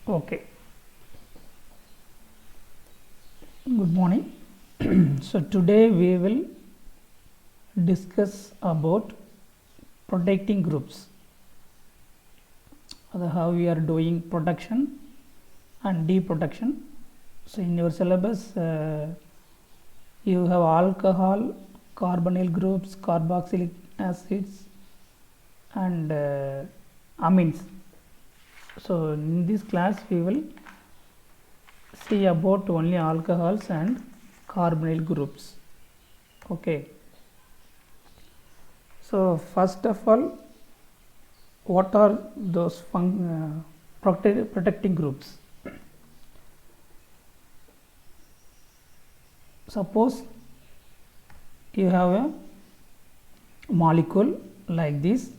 Okay, good morning. So today we will discuss about protecting groups, how we are doing protection and deprotection. So in your syllabus you have alcohol, carbonyl groups, carboxylic acids and amines. So in this class we will see about only alcohols and carbonyl groups. Okay, so first of all, what are those protecting groups? Suppose you have a molecule like this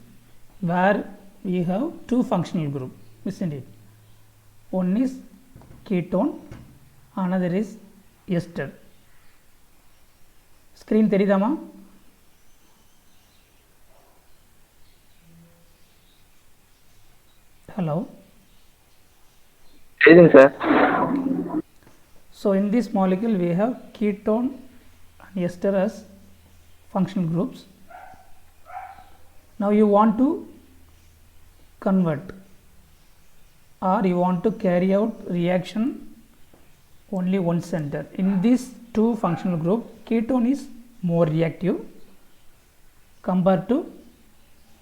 where we have two functional group, isn't it? One is ketone, another is ester. Screen தெரியுதாமா? Hello. sir. So in this molecule we have ketone and ester as functional groups. Now you want to convert or you want to carry out reaction only one center. In this two functional group, ketone is more reactive compared to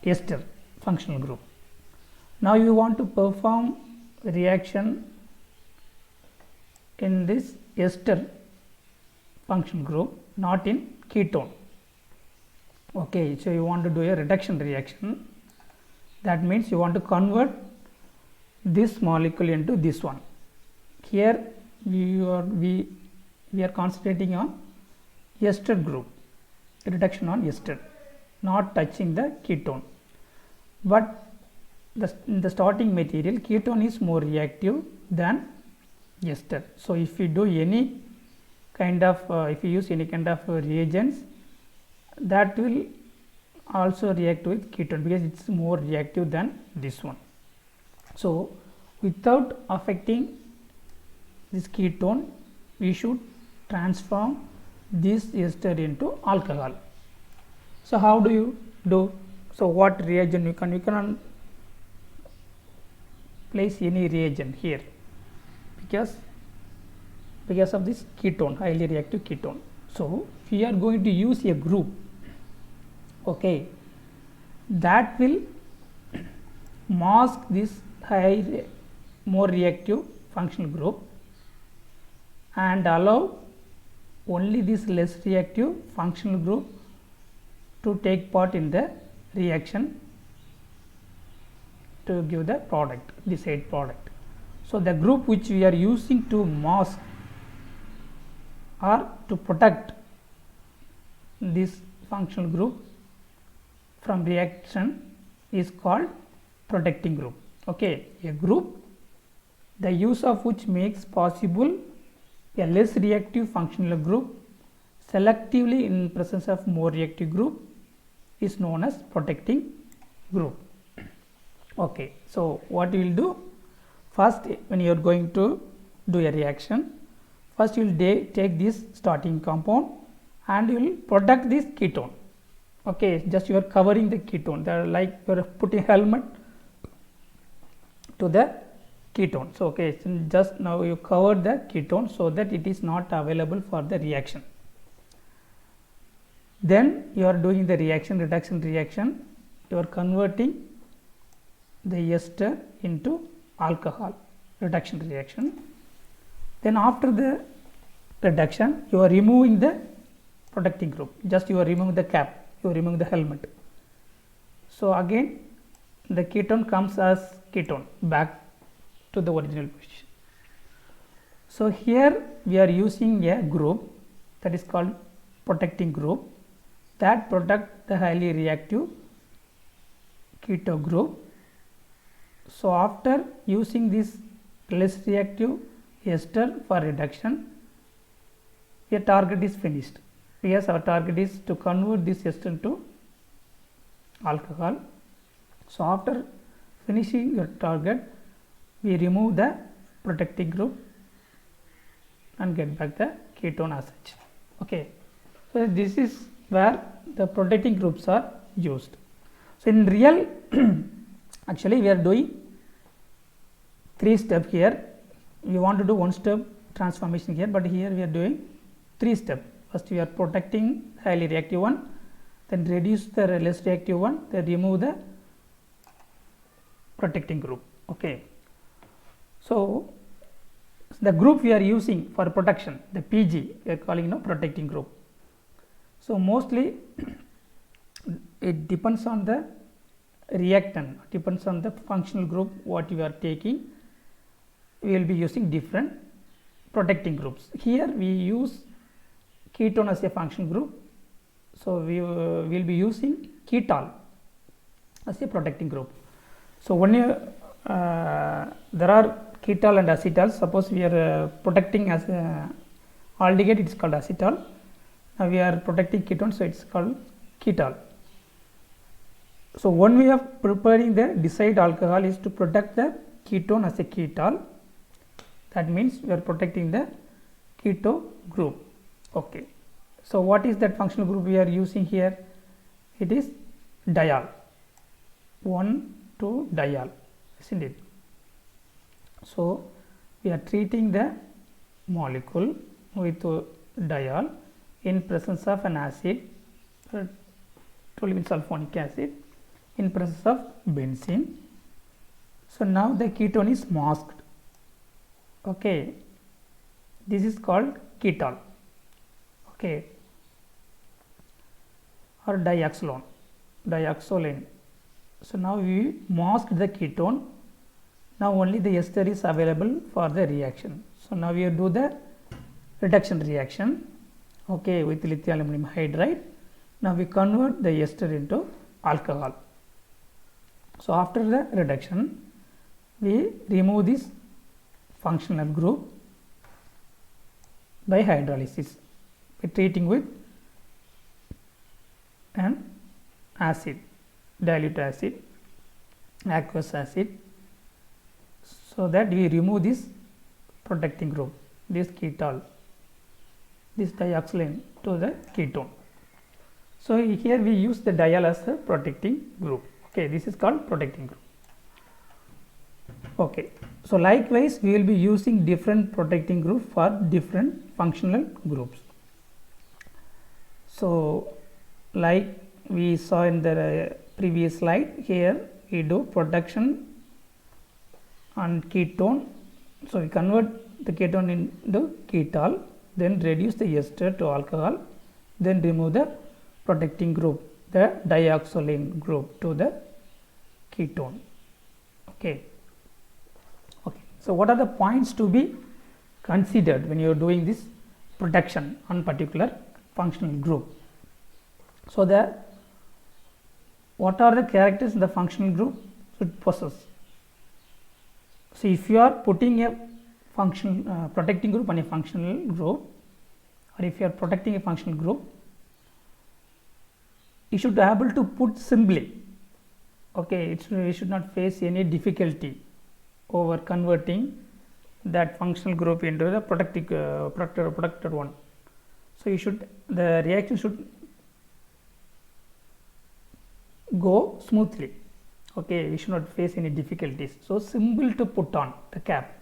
ester functional group. Now you want to perform reaction in this ester functional group, not in ketone. Okay, so you want to do a reduction reaction. That means you want to convert this molecule into this one. Here we are concentrating on ester group, reduction on ester, not touching the ketone. But in the starting material, ketone is more reactive than ester. So if you do any kind of if you use any kind of reagents, that will also react with ketone because it is more reactive than this one. So without affecting this ketone, we should transform this ester into alcohol. So how do you do? So what reagent you can place any reagent here because of this ketone, highly reactive ketone. So we are going to use a group, okay, that will mask this more reactive functional group and allow only this less reactive functional group to take part in the reaction to give the product, the said product. So the group which we are using to mask or to protect this functional group from reaction is called protecting group. Okay, a group the use of which makes possible a less reactive functional group selectively in presence of more reactive group is known as protecting group. Okay, so what you will do first, when you are going to do a reaction, first you will take this starting compound and you will protect this ketone. Okay, just you are covering the ketone, they are like you are putting helmet to the ketone. So okay, so just now you covered the ketone so that it is not available for the reaction. Then you are doing the reaction, reduction reaction, you are converting the ester into alcohol, reduction reaction. Then after the reduction you are removing the protecting group, just you are removing the cap, you are removing the helmet. So again the ketone comes as ketone back to the original position. So here we are using a group that is called protecting group that protect the highly reactive keto group. So after using this less reactive ester for reduction, a target is finished. Yes, our target is to convert this ester to alcohol. So after finishing your target, we remove the protecting group and get back the ketone as such. Okay. So, this is where the protecting groups are used. So, in real actually we are doing 3 steps here. We want to do 1 step transformation here, but here we are doing 3 steps. First we are protecting highly reactive one, then reduce the less reactive one, then remove the protecting group. Okay. So, the group we are using for protection, the PG, we are calling protecting group. So, mostly it depends on the reactant, depends on the functional group what you are taking. We will be using different protecting groups. Here we use ketone as a functional group. So, we will be using ketol as a protecting group. So, when you there are ketol and acetal, suppose we are protecting as a aldehyde, it is called acetal. Now, we are protecting ketone, so it is called ketol. So, one way of preparing the desired alcohol is to protect the ketone as a ketol. That means we are protecting the keto group. Okay. So, what is that functional group we are using here? It is diol, 1,2 diol, isn't it? So, we are treating the molecule with diol in presence of an acid, toluene sulfonic acid, in presence of benzene. So, now the ketone is masked. Okay. This is called ketol. Okay. Or dioxolane. So, now we masked the ketone. Now, only the ester is available for the reaction. So, now we do the reduction reaction, okay, with lithium aluminum hydride. Now, we convert the ester into alcohol. So, after the reduction, we remove this functional group by hydrolysis, by treating with an acid, dilute acid, aqueous acid, so that we remove this protecting group, this ketol, this dioxolane to the ketone. So, here we use the diol as a protecting group. Okay, this is called protecting group. Okay. So, likewise we will be using different protecting group for different functional groups. So, like we saw in the previous slide, here we do protection on ketone. So, we convert the ketone into ketol, then reduce the ester to alcohol, then remove the protecting group, the dioxolane group to the ketone. Okay. Okay. So, what are the points to be considered when you are doing this protection on particular functional group? So, what are the characters in the functional group should possess? So, if you are putting a function protecting group on a functional group, or if you are protecting a functional group, you should be able to put simply. Okay, you should not face any difficulty over converting that functional group into the protected one. So, the reaction should go smoothly. Okay, we should not face any difficulties. So, simple to put on the cap,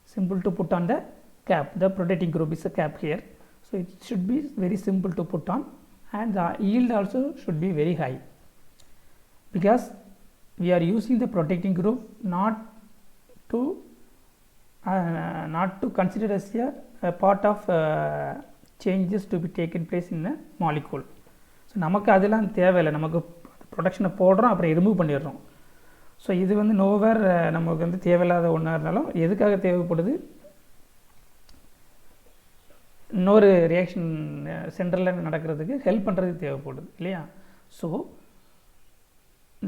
simple to put on the cap. The protecting group is a cap here. So, it should be very simple to put on, and the yield also should be very high, because we are using the protecting group not to consider as a part of changes to be taken place in the molecule. So, நமக்கு அதெல்லாம் தேவையில்லை, நமக்கு ப்ரொடக்ஷனை போடுறோம், அப்புறம் remove பண்ணிடுறோம். So, இது nowhere நமக்கு தேவையில்லாத ஒன்றா இருந்தாலும் எதுக்காக தேவைப்படுது, இன்னொரு ரியாக்ஷன் சென்டரில் நடக்கிறதுக்கு ஹெல்ப் பண்ணுறதுக்கு தேவைப்படுது இல்லையா. So,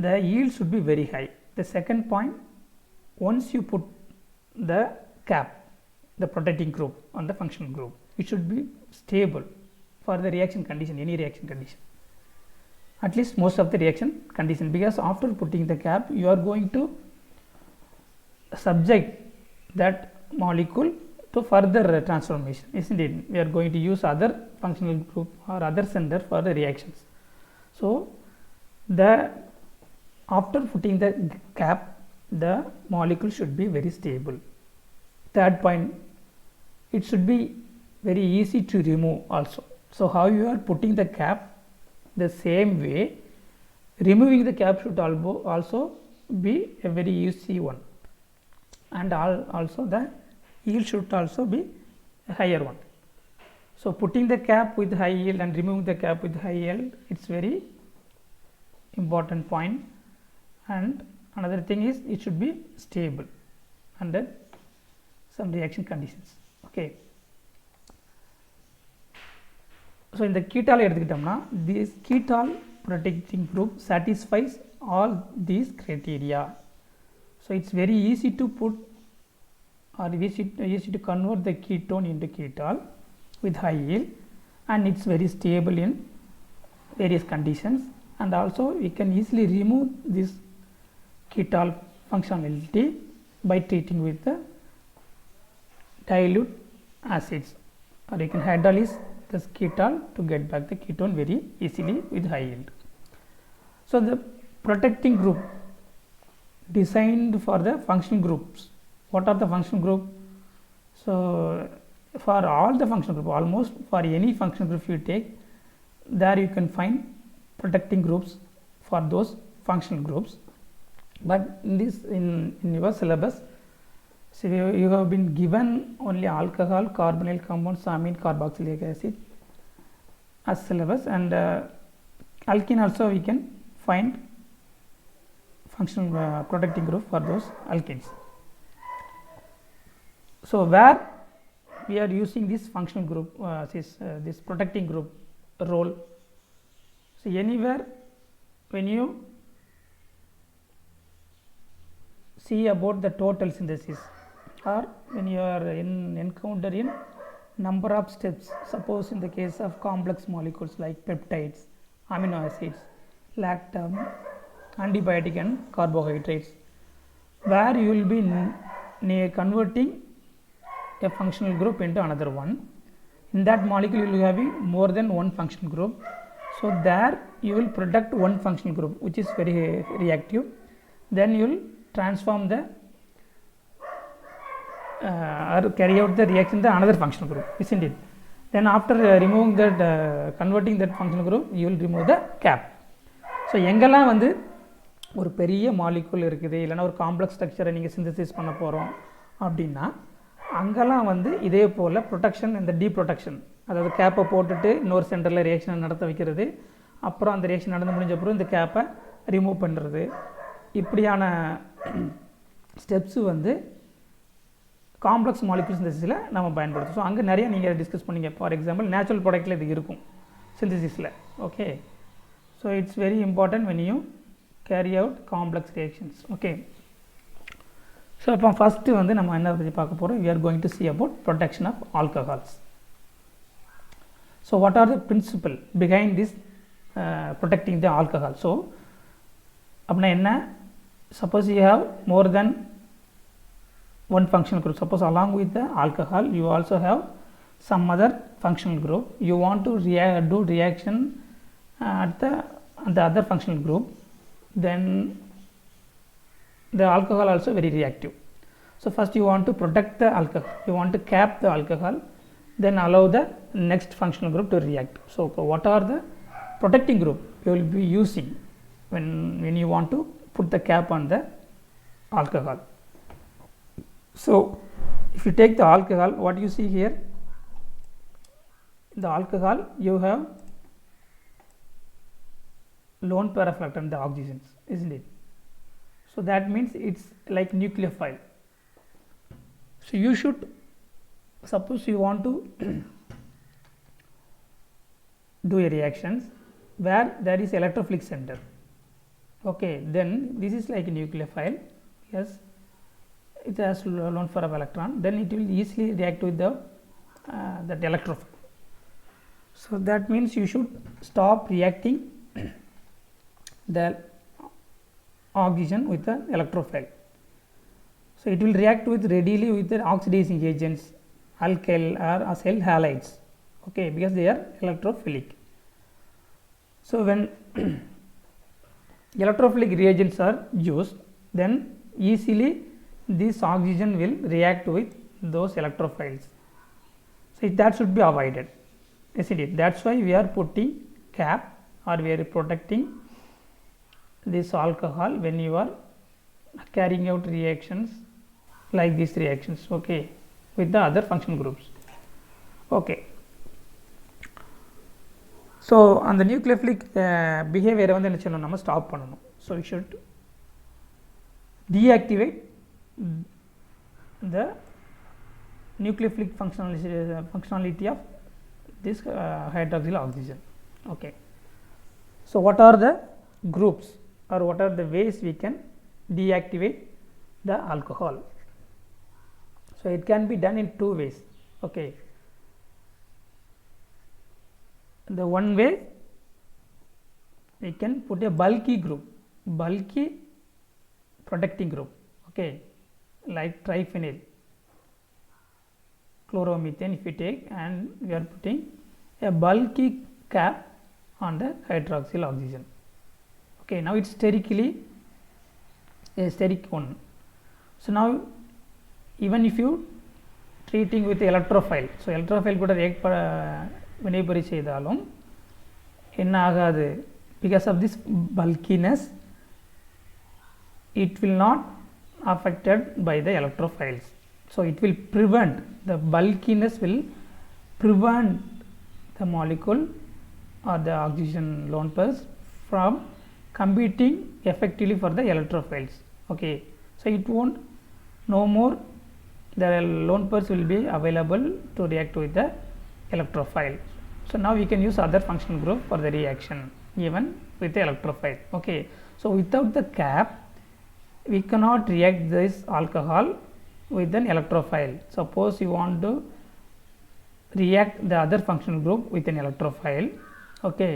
the yield should be very high. The second point, once you put the cap, the protecting group on the functional group, it should be stable for the reaction condition, any reaction condition, at least most of the reaction condition, because after putting the cap you are going to subject that molecule to further transformation, isn't it? We are going to use other functional group or other center for the reactions. So after putting the cap, the molecule should be very stable. Third point, it should be very easy to remove also. So how you are putting the cap, the same way removing the cap should also be a very easy one, and also the yield should also be a higher one. So putting the cap with high yield and removing the cap with high yield, it's very important point. And another thing is it should be stable under some reaction conditions. Okay. So in the ketol எடுத்துக்கிட்டோம்னா, this ketol protecting group satisfies all these criteria. So it's very easy to put or easy to convert the ketone into ketol with high yield, and it's very stable in various conditions, and also we can easily remove this ketol functionality by treating with the dilute acids, or you can hydrolyze this ketol to get back the ketone very easily with high yield. So the protecting group designed for the functional groups. What are the functional group? So for all the functional group, almost for any functional group you take, there you can find protecting groups for those functional groups. But in this in your syllabus, so you have been given only alcohol, carbonyl compounds, amine, carboxylic acid as syllabus, and alkene also we can find functional protecting group for those alkenes. So where we are using this functional group, this protecting group role. So anywhere when you see about the total synthesis, or when you are encountering number of steps, suppose in the case of complex molecules like peptides, amino acids, lactam, antibiotic and carbohydrates, where you will be converting a functional group into another one. In that molecule you will have more than one functional group. So there you will product one functional group which is very reactive. Then you will transform the or carry out the reaction in the another functional group, isn't it? Then after removing that converting that functional group, you will remove the cap. So எங்கெல்லாம் வந்து ஒரு பெரிய molecule இருக்குது, இல்லைனா ஒரு complex ஸ்ட்ரக்சரை நீங்கள் synthesis பண்ண போகிறோம் அப்படின்னா, அங்கெல்லாம் வந்து இதே போல் ப்ரொடெக்ஷன், இந்த டீப்ரொடெக்ஷன், அதாவது கேப்பை போட்டுட்டு இன்னொரு சென்டரில் ரியாக்ஷனை நடத்த வைக்கிறது, அப்புறம் அந்த ரியாக்ஷன் நடந்து முடிஞ்ச அப்புறம் இந்த கேப்பை ரிமூவ் பண்ணுறது, இப்படியான ஸ்டெப்ஸு வந்து காம்ப்ளெக்ஸ் மாலிகுல் சிந்தசிஸில் நம்ம பயன்படுத்தும். ஸோ அங்கே நிறைய நீங்கள் டிஸ்கஸ் பண்ணிங்க. ஃபார் எக்ஸாம்பிள் நேச்சுரல் ப்ராடக்ட்டில் இது இருக்கும் சிந்தசிஸில். Okay, so it's very important when you carry out complex reactions. Okay, so இப்போ ஃபஸ்ட்டு வந்து நம்ம என்ன பற்றி பார்க்க போகிறோம், we are going to see about protection of alcohols. So what are the principle behind this protecting the alcohol? So அப்படின்னா என்ன, suppose you have more than one functional group, suppose along with the alcohol you also have some other functional group, you want to do reaction at the other functional group, then the alcohol also very reactive. So first you want to protect the alcohol, you want to cap the alcohol, then allow the next functional group to react. So what are the protecting group you will be using when you want to put the cap on the alcohol? So if you take the alcohol, what you see here, the alcohol you have lone pair of electron, the oxygens, isn't it? So that means it's like nucleophile. So you should, suppose you want to do a reactions where there is electrophilic center. Okay, then this is like a nucleophile. Yes, it has lone pair of electron, then it will easily react with the that electrophile. So that means you should stop reacting the oxygen with the electrophile. So it will react with readily with the oxidizing agents, alkyl or acyl halides, okay, because they are electrophilic. So when electrophilic reagents are used, then easily this oxygen will react with those electrophiles. So that should be avoided, isn't it? That's why we are putting cap or we are protecting this alcohol when you are carrying out reactions like these reactions, okay, with the other functional groups. Okay. So அந்த nucleophilic பிஹேவியரை வந்து என்ன செய்யணும், நம்ம stop பண்ணணும். So we should deactivate the nucleophilic functionality of this hydroxyl oxygen. Okay. So what are the groups or what are the ways we can deactivate the alcohol? So it can be done in two ways. Okay. The one way, we can put a bulky group, bulky protecting group, okay, like triphenyl chloromethane if we take, and we are putting a bulky cap on the hydroxyl oxygen. Okay, now it's sterically a steric one. So now even if you treating with electrophile, so electrophile கூட react வினைபுரி செய்தாலும் என்ன ஆகாது, because of this bulkiness it will not affected by the electrophiles. So it will prevent, the bulkiness will prevent the molecule or the oxygen lone pairs from competing effectively for the electrophiles. Okay, so it won't, no more the lone pairs will be available to react with the electrophile. So now we can use other functional group for the reaction even with the electrophile. Okay, so without the cap we cannot react this alcohol with an electrophile. Suppose you want to react the other functional group with an electrophile, okay,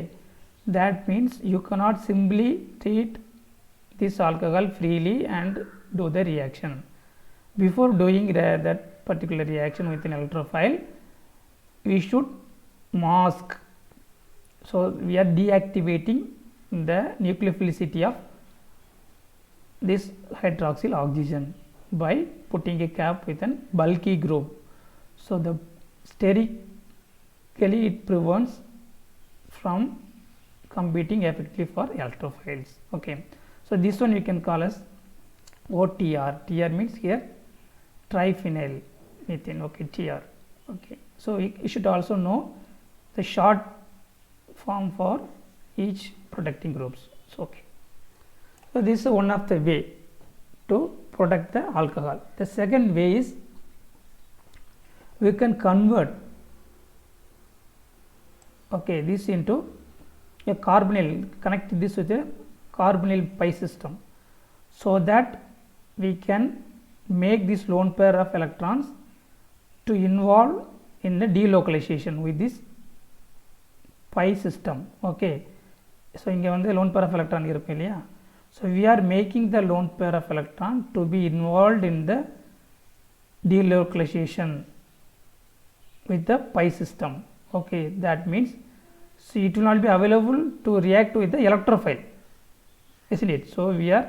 that means you cannot simply treat this alcohol freely and do the reaction. Before doing that particular reaction with an electrophile, we should mask. So we are deactivating the nucleophilicity of this hydroxyl oxygen by putting a cap with an bulky group. So the sterically it prevents from competing effectively for electrophiles. Okay, so this one you can call as OTR. TR means here triphenyl methane. Okay, TR. Okay, so you should also know the short form for each protecting groups. So okay, so this is one of the way to protect the alcohol. The second way is we can convert, okay, this into a carbonyl, connect this with a carbonyl pi system, so that we can make this lone pair of electrons to involve in the delocalization with this pi system. Okay, so inge vande lone pair of electron irukku illaya, so we are making the lone pair of electron to be involved in the delocalization with the pi system. Okay, that means so it will not be available to react with the electrophile, isn't it? So we are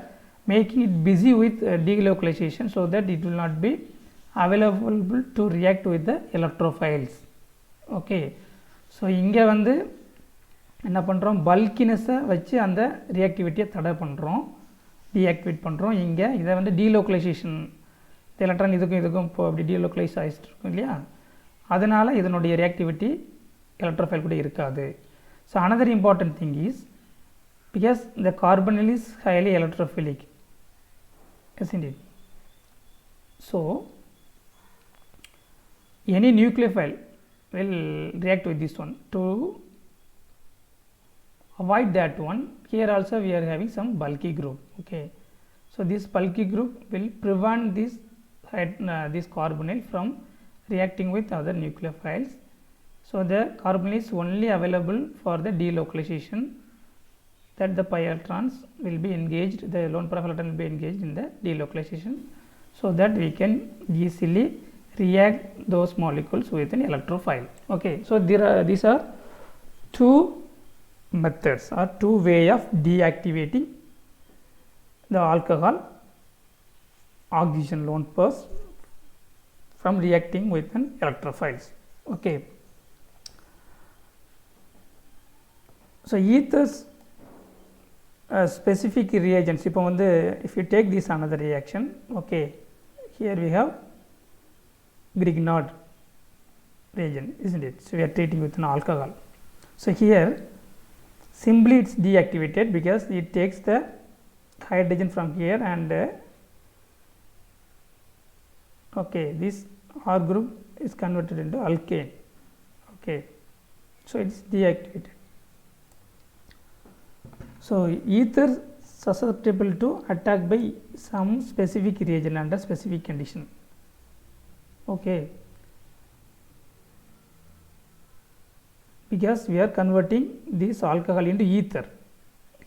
making it busy with delocalization so that it will not be available to react with the electrophiles. Okay, so இங்கே வந்து என்ன பண்ணுறோம், பல்கினஸை வச்சு அந்த ரியாக்டிவிட்டியை தடை பண்ணுறோம், deactivate பண்ணுறோம். இங்கே இதை வந்து டீலோக்கலைசேஷன், எலக்ட்ரான் இதுக்கும் இப்போ அப்படி டீலோக்கலைஸ் ஆகிட்டு இருக்கும் இல்லையா, அதனால் இதனுடைய ரியாக்டிவிட்டி எலக்ட்ரோஃபைல் கூட இருக்காது. So another important thing is because the carbonyl is highly electrophilic, isn't it? So any nucleophile will react with this one. To avoid that one, here also we are having some bulky group. Okay, so this bulky group will prevent this carbonyl from reacting with other nucleophiles. So the carbonyl is only available for the delocalization, that the pi electrons will be engaged, the lone pair of electron will be engaged in the delocalization. so that we can easily react those molecules with an electrophile. Okay, so these are two methods or two way of deactivating the alcohol oxygen lone pairs from reacting with an electrophiles. Okay, so ethers specific reagents. If you take this another reaction, okay, here we have Grignard reagent, isn't it? So we are treating with an alcohol. So here simply it's deactivated because it takes the hydrogen from here and okay, this R group is converted into alkane. Okay, so it's deactivated. So ether susceptible to attack by some specific reagent under specific condition. Okay, because we are converting this alcohol into ether.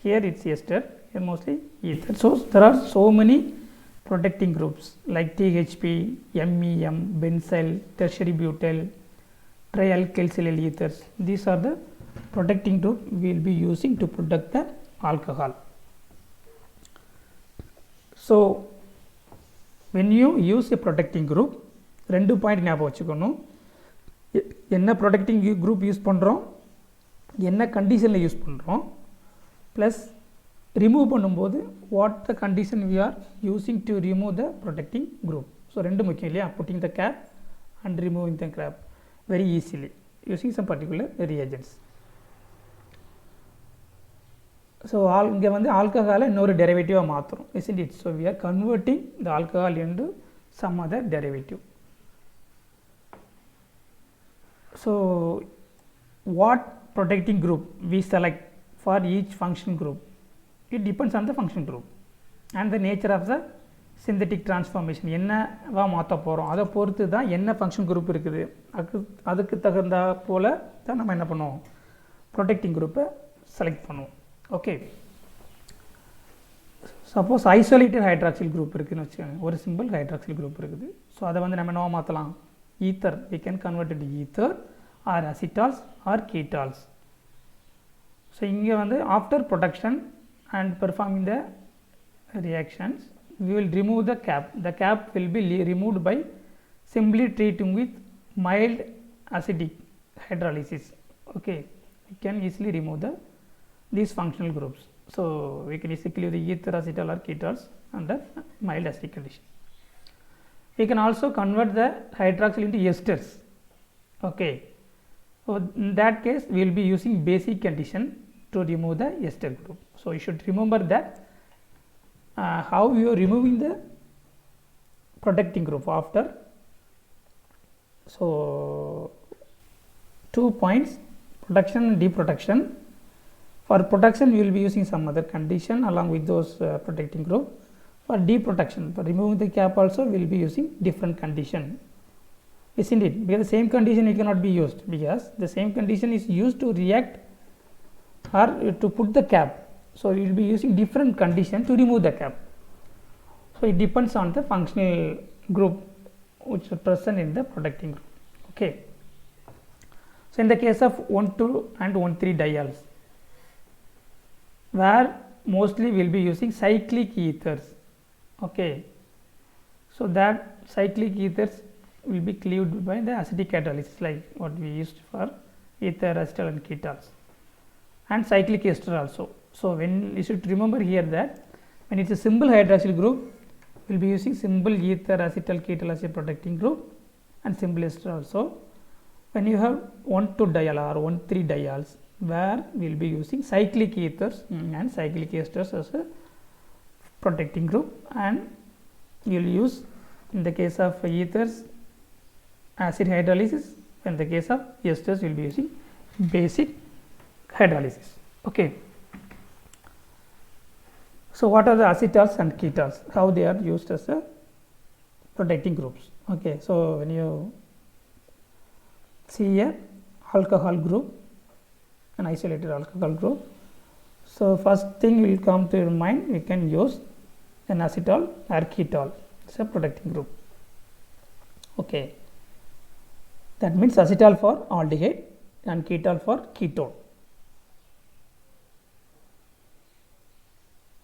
Here it's ester, here mostly ether. So there are so many protecting groups like THP, MEM, benzyl, tertiary butyl, trialkylsilyl ethers. These are the protecting group we will be using to protect the alcohol. So when you use a protecting group, ரெண்டு point ஞாபகம் வச்சுக்கணும். என்ன protecting group use பண்ணுறோம், என்ன கண்டிஷனில் use பண்ணுறோம், plus remove பண்ணும்போது what the condition we are using to remove the protecting group. So ரெண்டு முக்கியம் இல்லையா, putting the cap and removing the cap very easily using some particular reagents. So இங்கே ஆல்கஹாலை இன்னொரு டெரிவேட்டிவாக மாற்றுறோம், isn't it? ஸோ we are converting the alcohol into some other derivative. So what protecting group we select for each function group, it depends on the function group and the nature of the synthetic transformation. என்னவா மாற்ற போகிறோம் அதை பொறுத்து தான் என்ன function group இருக்குது, அதுக்கு தகுந்த போல் தான் நம்ம என்ன பண்ணுவோம், ப்ரொடெக்டிங் குரூப்பை செலக்ட் பண்ணுவோம். Okay, suppose isolated hydroxyl group இருக்குதுன்னு வச்சுக்கோங்க, ஒரு சிம்பிள் ஹைட்ராக்சில் குரூப் இருக்குது. ஸோ அதை நம்ம என்னவா மாற்றலாம், ether, we can convert it to ether or acetals or ketols. So இங்கே after production and performing the reactions, we will remove the cap. The cap will be removed by simply treating with mild acidic hydrolysis. Okay, we can easily remove these functional groups. So we can easily use the ether, acetal or ketols under mild acidic condition. We can also convert the hydroxyl into esters. Okay, so in that case we will be using basic condition to remove the ester group. So you should remember that how you are removing the protecting group after. So 2 points, protection and deprotection. For protection we will be using some other condition along with those protecting group. For deprotection, for removing the cap also we will be using different condition, isn't it? Because the same condition it cannot be used, because the same condition is used to react or to put the cap. So we will be using different condition to remove the cap. So it depends on the functional group which is present in the protecting group. Okay, so in the case of 1,2 and 1,3 diols, where mostly we will be using cyclic ethers. Okay, so that cyclic ethers will be cleaved by the acidic catalysis like what we used for ether, acetal and ketols, and cyclic ester also. So when you should remember here that when it's a simple hydroxyl group, we will be using simple ether, acetal, ketol as a protecting group and simple ester also. When you have 1,2 diol or 1,3 diols, where we will be using cyclic ethers and cyclic esters as a protecting group, and you will use in the case of ethers acid hydrolysis, in the case of esters we will be using basic hydrolysis. Okay, so what are the acetals and ketols, how they are used as a protecting groups. Okay, so when you see a alcohol group, an isolated alcohol group, so first thing will come to your mind, we can use an acetal or ketol. It's a protecting group. Okay, that means acetal for aldehyde and ketol for ketone.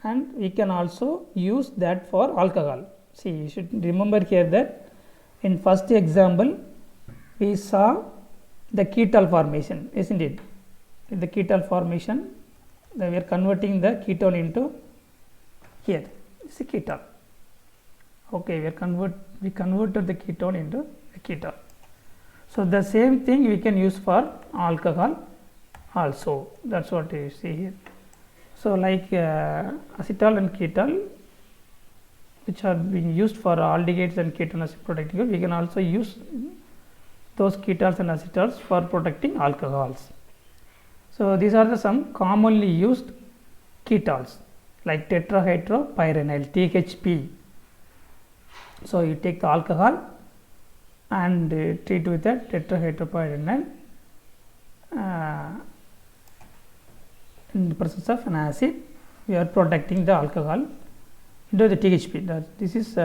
And we can also use that for alcohol. See, you should remember here that in first example we saw the ketol formation, isn't it? In the ketol formation, we are converting the ketone into here. It's a ketol. Okay, we converted the ketone into a ketol. So the same thing we can use for alcohol also. That's what you see here. So like acetal and ketol, which are being used for aldehydes and ketones protecting group, we can also use those ketols and acetals for protecting alcohols. So these are the some commonly used ketols like tetrahydropyrenyl THP. So you take the alcohol and treat with a tetrahydropyrenyl in the presence of an acid, we are protecting the alcohol into the THP. This is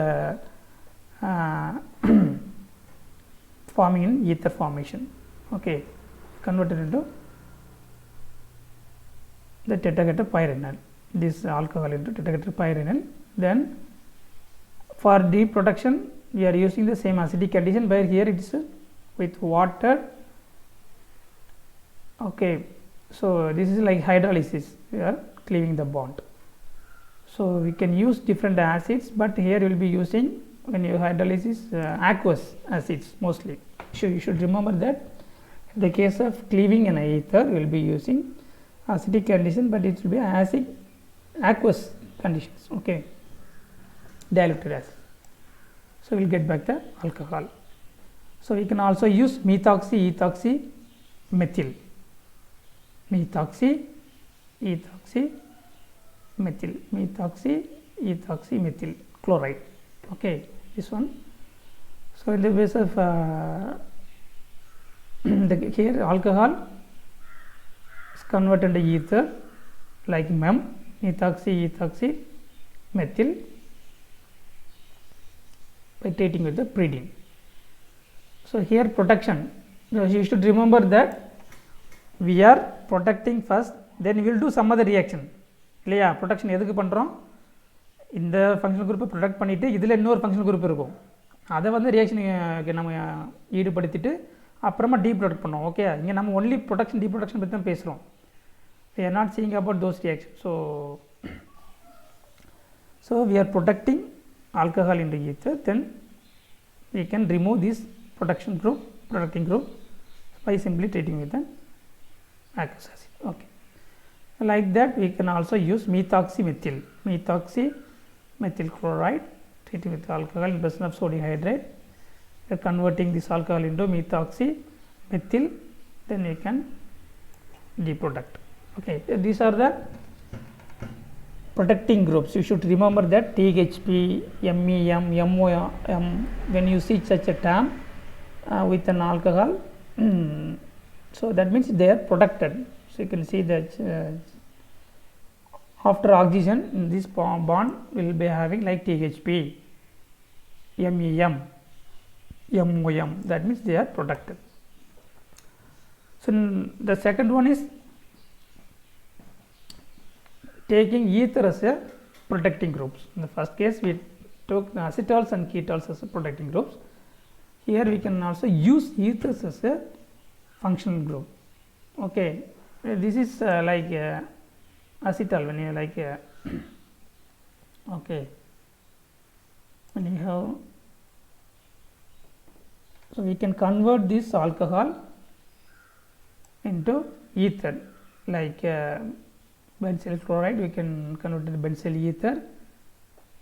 forming in ether formation. Okay, converted into the tetrahydropyrenyl, this alcohol into tetrahydropyrenyl. Then for deep protection we are using the same acidic condition, but here it is with water. Okay, so this is like hydrolysis, we are cleaving the bond. So we can use different acids, but here you will be using, when you hydrolysis, aqueous acids mostly. So you should remember that in the case of cleaving an ether we will be using acidic condition, but it will be acid aqueous conditions. Okay, diluted acid. So we will get back the alcohol. So we can also use methoxy, ethoxy, methyl, methoxy, ethoxy, methyl, methoxy, ethoxy, methyl chloride. Okay, this one. So in the case of here alcohol is converted to ether like MEM, methoxy, ethoxy, methyl, by treating with the pyridine. So here protection, you should remember that we are protecting first, then we will do some other reaction. இல்லையா, production எதுக்கு பண்ணுறோம், இந்த functional குரூப்பை product பண்ணிவிட்டு இதில் இன்னொரு functional group இருக்கும், அதை வந்து ரியாக்ஷனுக்கு நம்ம ஈடுபடுத்திட்டு அப்புறமா டீ ப்ரொடக்ட் பண்ணோம். ஓகே, இங்கே நம்ம ஒன்லி ப்ரொடக்ஷன் டீ ப்ரொடக்ஷன் பற்றி தான் பேசுகிறோம். we are not seeing about those reactions. So we are protecting alcohol into ether, then we can remove this protecting group by simply treating with an aqueous acid. Okay, like that we can also use methoxy methyl chloride, treating with alcohol in presence of sodium hydride. We are converting this alcohol into methoxy methyl, then we can deproduct. Okay, these are the protecting groups. You should remember that THP, MEM, MOM, when you see such a term with an alcohol, so that means they are protected. So you can see that after oxygen this bond will be having like THP, MEM, MOM, that means they are protected. So the second one is taking ether as a protecting groups. In the first case we took the acetals and ketols as a protecting groups. Here we can also use ethers as a functional group. Okay, this is like acetal, when you like okay, when you have, so we can convert this alcohol into ether like benzyl chloride, we can convert to the benzyl ether.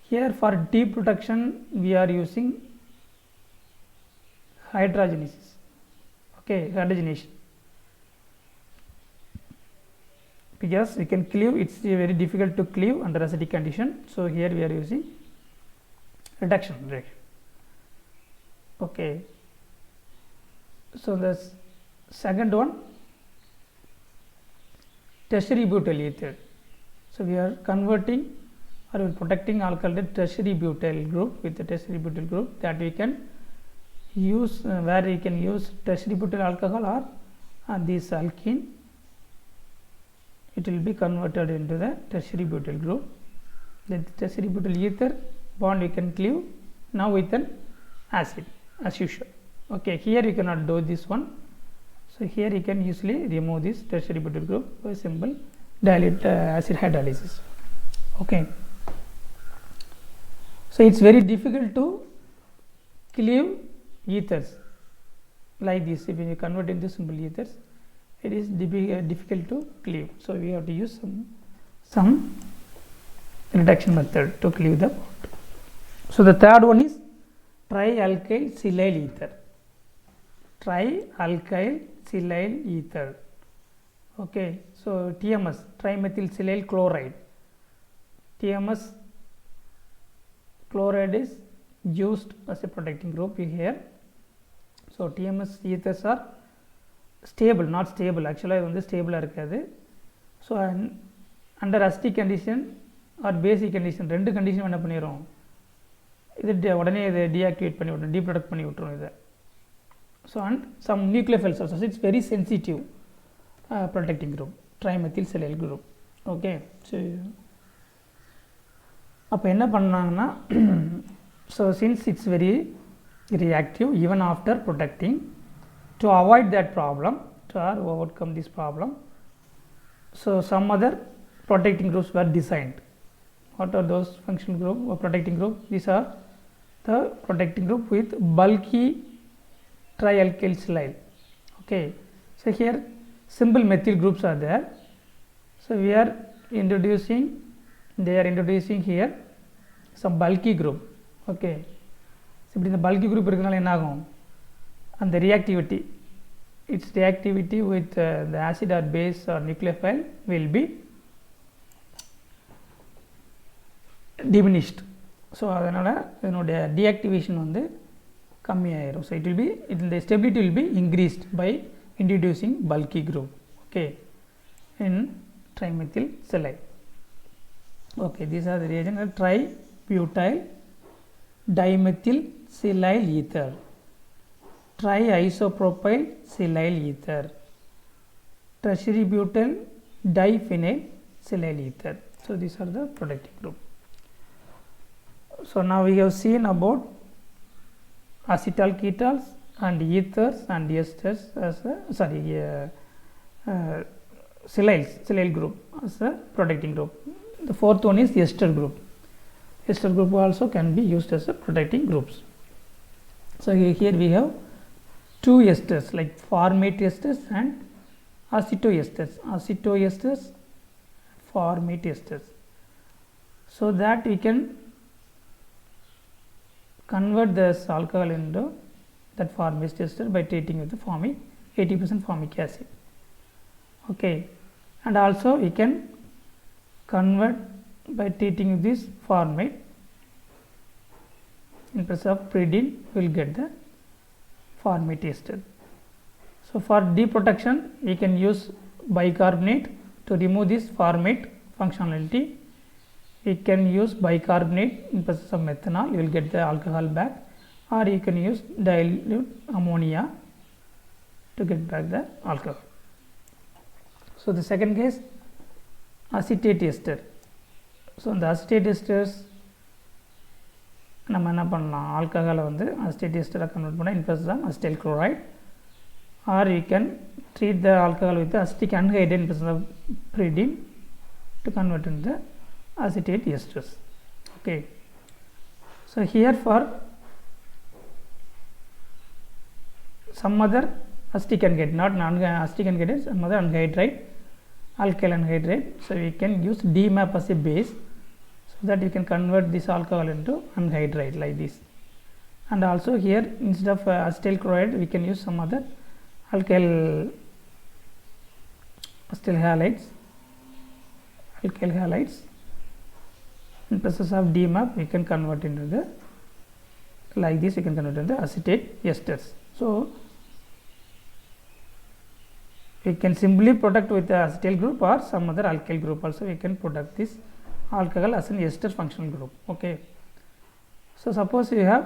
Here for deep protection we are using hydrogenasis. Okay, hydrogenation, because we can cleave, it's very difficult to cleave under acidic condition. So here we are using reduction reaction. Okay, so the second one, tertiary butyl ether. So we are converting or protecting alkyl tertiary butyl group with the tertiary butyl group, that we can use where we can use tertiary butyl alcohol or this alkene, it will be converted into the tertiary butyl group. The tertiary butyl ether bond we can cleave now with an acid as usual. Okay, here you cannot do this one. So here you can easily remove this tertiary butyl group by simple dilute acid hydrolysis. Okay, so it's very difficult to cleave ethers like this. If you convert into simple ethers, it is difficult to cleave. So we have to use some reduction method to cleave the bond. So the third one is trialkyl silyl ether. Trialkyl silyl ether. Okay, so TMS, trimethyl silyl chloride. TMS chloride is used as a protecting group here. So TMS ethers are stable, not stable. Actually, it is stable. So under acidic condition or basic condition, rendu condition என்ன பண்ணிரோம், இது உடனே இதை deactivate பண்ணி விட்டுரும், deproduct பண்ணி விட்டுரும் இதை. So and some nucleophiles also, so it's very sensitive protecting group, trimethyl silyl group. Okay, so அப்போ என்ன பண்ணாங்கன்னா, so since it's very reactive even after protecting, to avoid that problem, to overcome this problem, so some other protecting groups were designed. What are those functional group or protecting group? These are the protecting group with bulky trialkyl silyl. Okay, so here simple methyl groups are there. So we are introducing, they are introducing here some bulky group. Okay, so in the bulky group irukanaala enna agum, and the reactivity, its reactivity with the acid or base or nucleophile will be diminished. So adanala enoda deactivation வந்து கம்மியாயிரும். So it will be, the stability will be increased by introducing bulky group. Okay, in trimethyl silyl. Okay, these are the reagents: tributyl dimethyl silyl ether, triisopropyl silyl ether, tertiary butyl diphenyl silyl ether. So these are the protecting group. So now we have seen about acetal ketols and ethers and esters as silyl group as a protecting group. The fourth one is ester group. Ester group also can be used as a protecting groups. So here we have two esters like formate esters and acetoesters. Acetoesters, formate esters. So that we can convert this alcohol into that formate ester by treating with the 80% formic acid. Okay, and also we can convert by treating this formate. In place of pyridine, we will get the formate ester. So for deprotection, we can use bicarbonate to remove this formate functionality. We can use bicarbonate in place of methanol, you will get the alcohol back, or you can use dilute ammonia to get back the alcohol. So the second case, acetate ester. So the acetate esters நம்ம என்ன பண்ணலாம், ஆல்கஹாலை வந்து acetate ester convert பண்ண in place of acetyl chloride, or you can treat the alcohol with the acetic anhydride in place of pyridine to convert into the acetate esters. Okay, so here for some other acetic anhydride, not acetic anhydride, some other anhydride, alkyl anhydride, so we can use DMAP as a base, so that you can convert this alcohol into anhydride like this. And also here instead of acetyl chloride, we can use some other alkyl halides. In process of DMAP, we can convert into the, like this, you can convert into the acetate esters. So we can simply protect with the acetyl group or some other alkyl group also we can protect this alcohol as an ester functional group. Okay. So suppose you have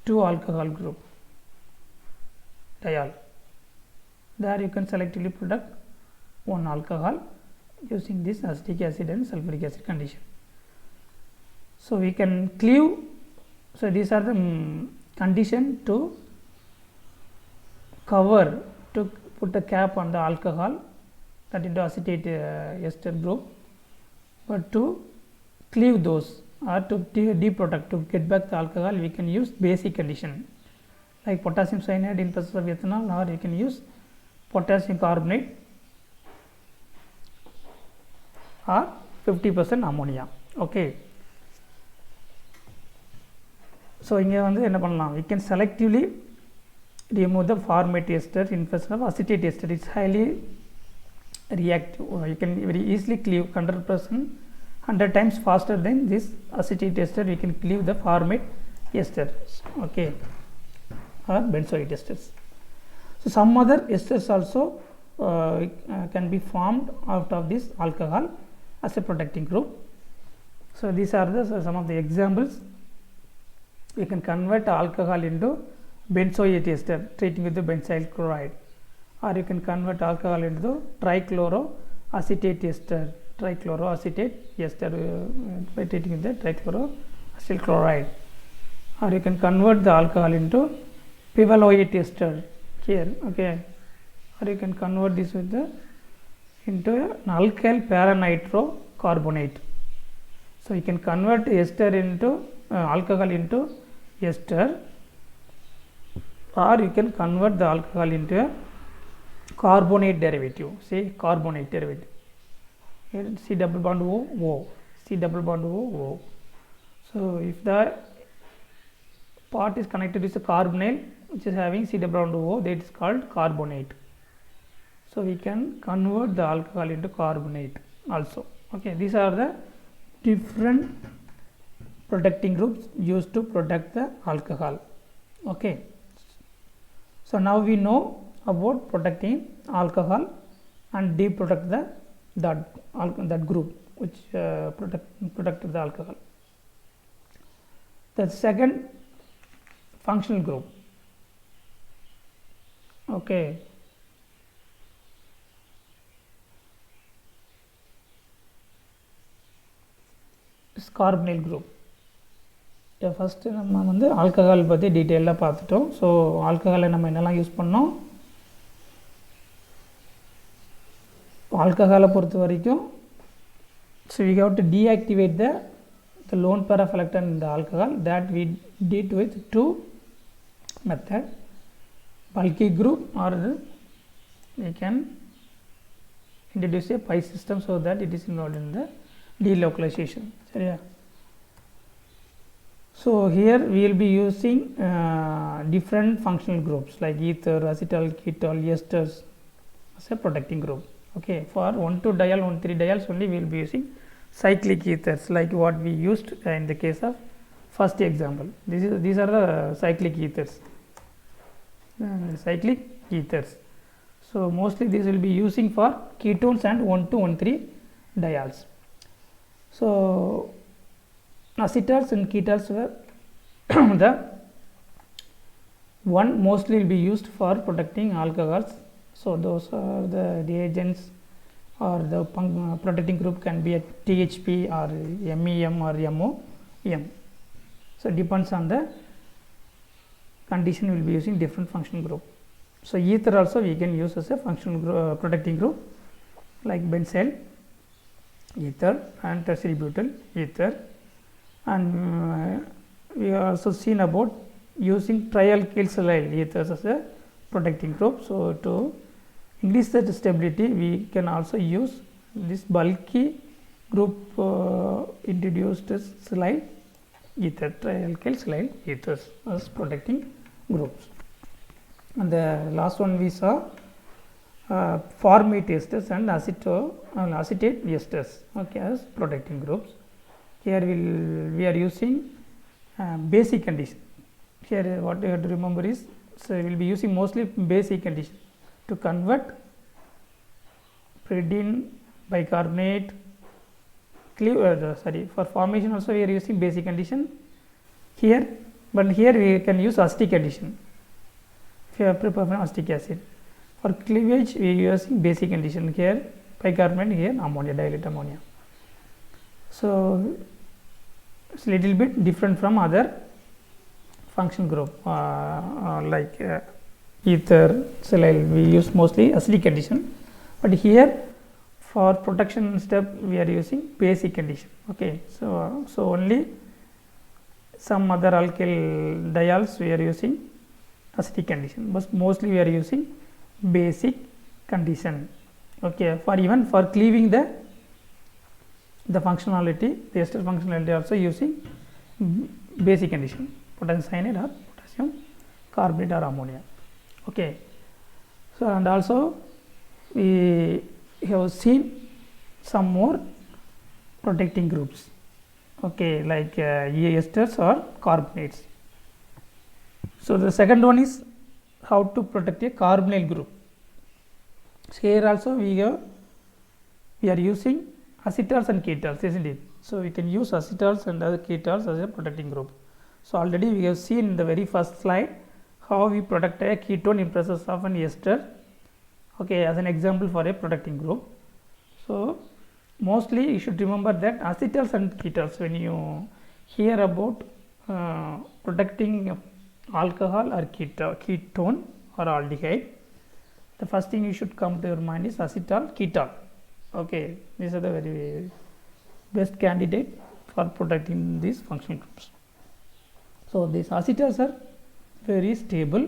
two alcohol group diol, there you can selectively product one alcohol using this acetic acid and sulfuric acid condition. So we can cleave. So these are the condition to cover, to put a cap on the alcohol that into acetate ester group, but to cleave those or to deproduct, to get back the alcohol, we can use basic condition like potassium cyanide in presence of ethanol, or you can use potassium carbonate or 50% ammonia. Okay. So இங்கே வந்து என்ன பண்ணலாம், we can selectively remove the formate ester in presence of acetate ester. It's highly reactive. You can very easily cleave 100%, 100 times faster than this acetate ester. We can cleave the formate ester, okay, or benzoate esters. So some other esters also can be formed out of this alcohol as a protecting group. So these are the some of the examples. We can convert alcohol into benzoate ester treating with the benzyl chloride, or you can convert alcohol into the trichloroacetate ester, trichloroacetate ester by treating with the trichloroacetyl chloride, or you can convert the alcohol into pivalloate ester here, okay, or you can convert this with the into an alkyl paranitrocarbonate. So you can convert ester into alcohol into ester, or you can convert the alcohol into a carbonate derivative. Say carbonate derivative. Here C double bond O, O, C double bond O, O. So if the part is connected with a carbonyl which is having C double bond O, that is called carbonate. So we can convert the alcohol into carbonate also. Okay, these are the different protecting groups used to protect the alcohol. Okay. So now we know about protecting alcohol and deproduct that group which protected the alcohol. The second functional group, okay, is carbonyl group. First நம்ம வந்து alcohol பற்றி டீட்டெயிலாக பார்த்துட்டோம். So ஆல்கஹாலை நம்ம என்னெல்லாம் use பண்ணோம், ஆல்கஹாலை பொறுத்த வரைக்கும் so we have to deactivate the lone pair of electron in the alcohol. That we did with two method, bulky group, or we can introduce a pi system so that it is involved in the delocalization. Yeah. So here we will be using different functional groups like ether, acetal, ketol, esters as a protecting group. Okay, for 1,2 diol, 1,3 diols only we will be using cyclic ethers like what we used in the case of first example. These are the cyclic ethers. Cyclic ethers. So mostly this will be using for ketones and 1,2,1,3 diols. So acetals and ketols were the one mostly will be used for protecting alcohols. So those are the reagents, or the protecting group can be a THP or MEM or MOM. So depends on the condition, we will be using different functional group. So ether also we can use as a functional group, protecting group like benzyl ether and tertiary butyl ether. And we have also seen about using trialkyl silyl ethers as a protecting group. So to increase the stability, we can also use this bulky group introduced as silyl ether, trialkyl silyl ethers as protecting groups. And the last one we saw formate esters and acetate esters, okay, as protecting groups. Here we are using basic condition. Here what you have to remember is, so we will be using mostly basic condition to convert pyridine bicarbonate, for formation also we are using basic condition here, but here we can use acetic condition if you have prepared acetic acid. For cleavage we are using basic condition, here bicarbonate, here ammonia, dilute ammonia. So it's little bit different from other function group like ether, silyl, we use mostly acidic condition, but here for protection step we are using basic condition. Okay, so only some other alkyl diols we are using acidic condition, but mostly we are using basic condition. Okay, for even for cleaving the functionality, the ester functionality also using basic condition, potassium cyanide or potassium carbonate or ammonia. Okay, so and also we have seen some more protecting groups, okay, like esters or carbonates. So the second one is how to protect a carbonyl group. So here also we are using acetals and ketols, isn't it? So we can use acetals and other ketols as a protecting group. So already we have seen in the very first slide how we protect a ketone in presence of an ester, okay, as an example for a protecting group. So mostly you should remember that acetals and ketols, when you hear about protecting alcohol or ketone or aldehyde, the first thing you should come to your mind is acetal, ketol. Okay, these are the very best candidate for protecting these functional groups. So these acetals are very stable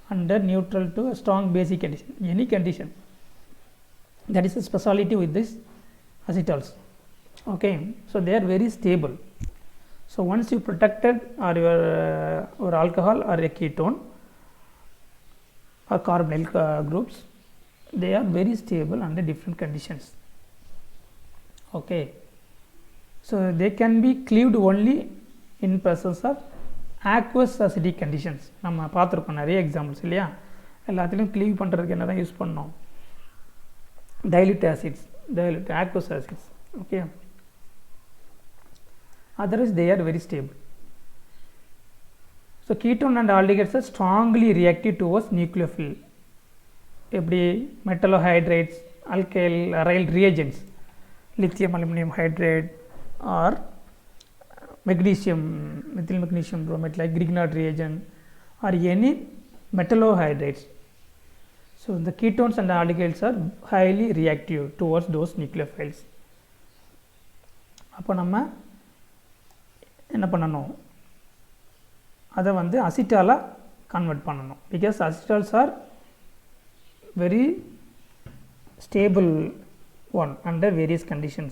under neutral to a strong basic condition, any condition. That is a speciality with these acetals. Okay, so they are very stable. So once you protected or your alcohol or a ketone or carbonyl groups, they are very stable under different conditions. Okay, so they can be cleaved only in presence of aqueous acidic conditions. நம்ம பார்த்துருக்கோம் நிறைய examples இல்லையா, எல்லாத்துலேயும் cleave பண்ணுறதுக்கு என்ன தான் use பண்ணோம், dilute acids, dilute aqueous acids. Okay, otherwise they are very stable. So ketone and aldehydes are strongly reactive towards nucleophile. எப்படி metallohydrides, alkyl aryl reagents, lithium aluminum hydride or magnesium, methyl magnesium bromate like Grignard reagent or any metallohydrides. So the ketones and aldehydes are highly reactive towards those nucleophiles. அப்போ நம்ம என்ன பண்ணணும், அதை வந்து அசிட்டாலாக convert பண்ணணும். Because acetals are very stable one under various conditions,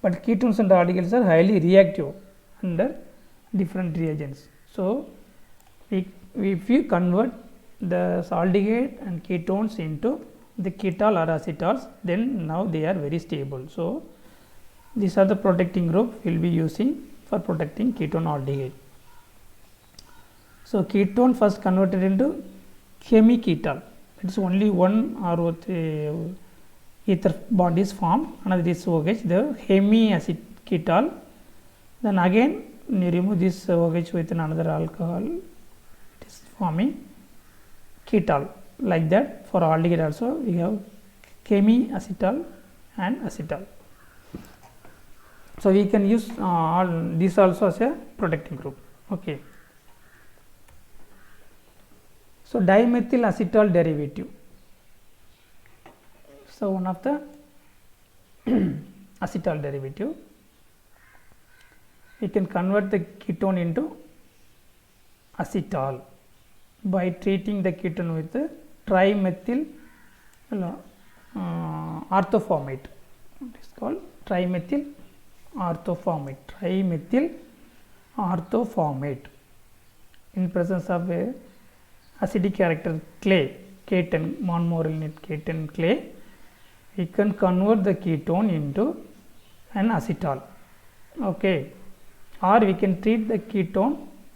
but ketones and aldehydes are highly reactive under different reagents. So if you convert the aldehyde and ketones into the ketol or acetals, then now they are very stable. So these are the protecting group we will be using for protecting ketone aldehyde. So ketone first converted into hemiketal. It is only one R-OH ether bond is formed, another is OH, the hemiacetal. Then again you remove this OH with another alcohol, it is forming ketol. Like that for aldehyde also we have hemiacetal and acetal. So we can use all these also as a protecting group. Okay. So dimethyl acetal derivative. So one of the acetal derivative, we can convert the ketone into acetal by treating the ketone with the trimethyl orthoformate. It is called trimethyl orthoformate. Trimethyl orthoformate in presence of a acidic character clay, K10 monomerylate K10 clay, we can convert the ketone into an acetal. Okay, or we can treat the ketone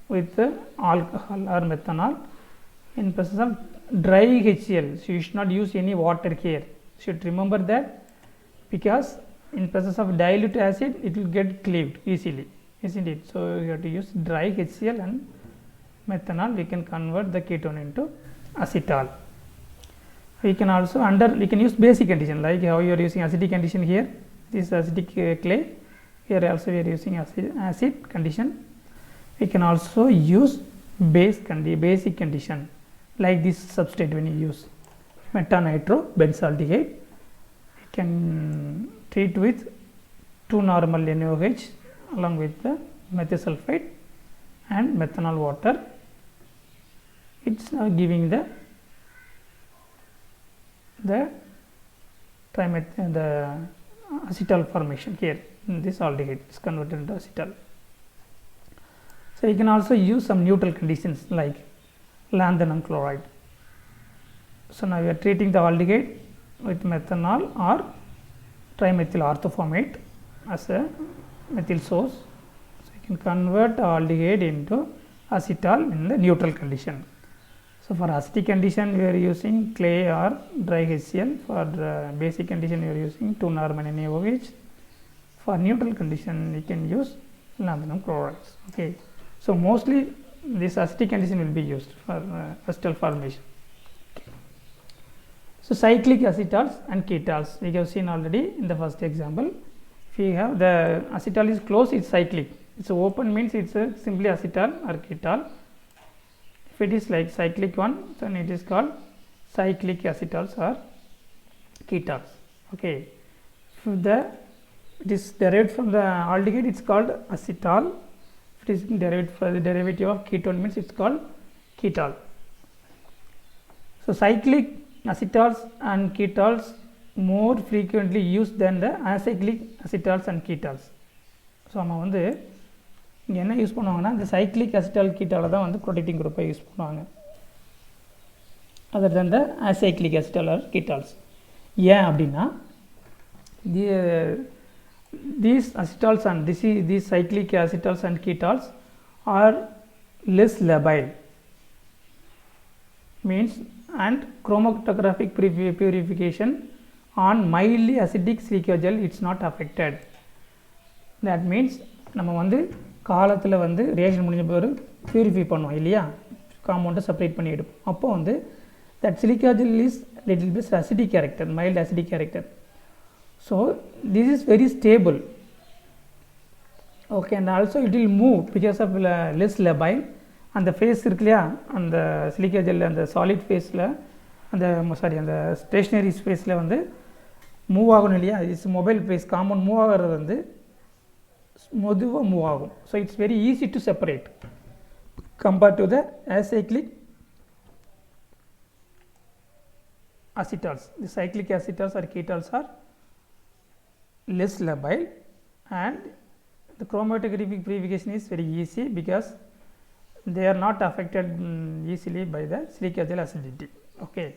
with the alcohol or methanol in presence of dry HCl. So you should not use any water here. You should remember that because in presence of dilute acid it will get cleaved easily, isn't it? So you have to use dry HCl and methanol. We can convert the ketone into acetal. We can also we can use basic condition, like how you are using acidic condition here, this acidic clay, here also we are using acid condition. We can also use basic condition, like this substrate. When you use metanitrobenzaldehyde, we can treat with 2 normal NaOH along with the methyl sulfide and methanol water. It's now giving the acetal formation here. This aldehyde is converted into acetal. So you can also use some neutral conditions like lanthanum chloride. So now we are treating the aldehyde with methanol or trimethyl orthoformate as a methyl source. So you can convert aldehyde into acetal in the neutral condition. So for acidic condition we are using clay or dry HCl. For the basic condition we are using 2 normal NaOH. For neutral condition we can use lanthanum chlorides. Okay. So mostly this acidic condition will be used for acetal formation. Okay. So cyclic acetals and ketols we have seen already in the first example. If we have the acetal is closed, it's cyclic. It's open means it's simply acetal or ketol. If it is like cyclic one, then it is called cyclic acetals or ketols. Okay. If it is derived from the aldehyde, it's called acetal. If it is derived from the derivative of ketone means it's called ketol. So cyclic acetals and ketols more frequently used than the acyclic acetals and ketols. So நம்ம வந்து இங்கே என்ன use பண்ணுவாங்கன்னா இந்த cyclic acetal கீட்டால் தான் வந்து protecting குரூப்பை use பண்ணுவாங்க அதர் தன் த அசைக்ளிக் அசிட்டால் ஆர் கீட்டால்ஸ். ஏன் அப்படின்னா these acetals and these cyclic acetals and ketols are less labile means and chromatographic purification on mildly acidic silica gel it's not affected. That means நம்ம வந்து காலத்தில் வந்து reaction முடிஞ்ச பிறகு purify பண்ணுவோம் இல்லையா, காம்பவுண்டை செப்பரேட் பண்ணி எடுப்போம். அப்போ வந்து that silica gel is little bit acidic character, mild acidic character. So this is very stable. Okay, and also it will move because of less labile. அந்த ஃபேஸ் இருக்கு இல்லையா, அந்த சிலிக்கா ஜெல் அந்த சாலிட் ஃபேஸில் அந்த ஸ்டேஷ்னரி ஸ்பேஸில் வந்து move ஆகணும் இல்லையா. It's mobile phase compound move ஆகிறது வந்து மெதுவாக மூவ் ஆகும். So it's very easy to separate compared to the acyclic acetals. The cyclic acetals or ketols are less labile and the chromatographic purification is very easy because they are not affected easily by the silica gel acidity. Okay.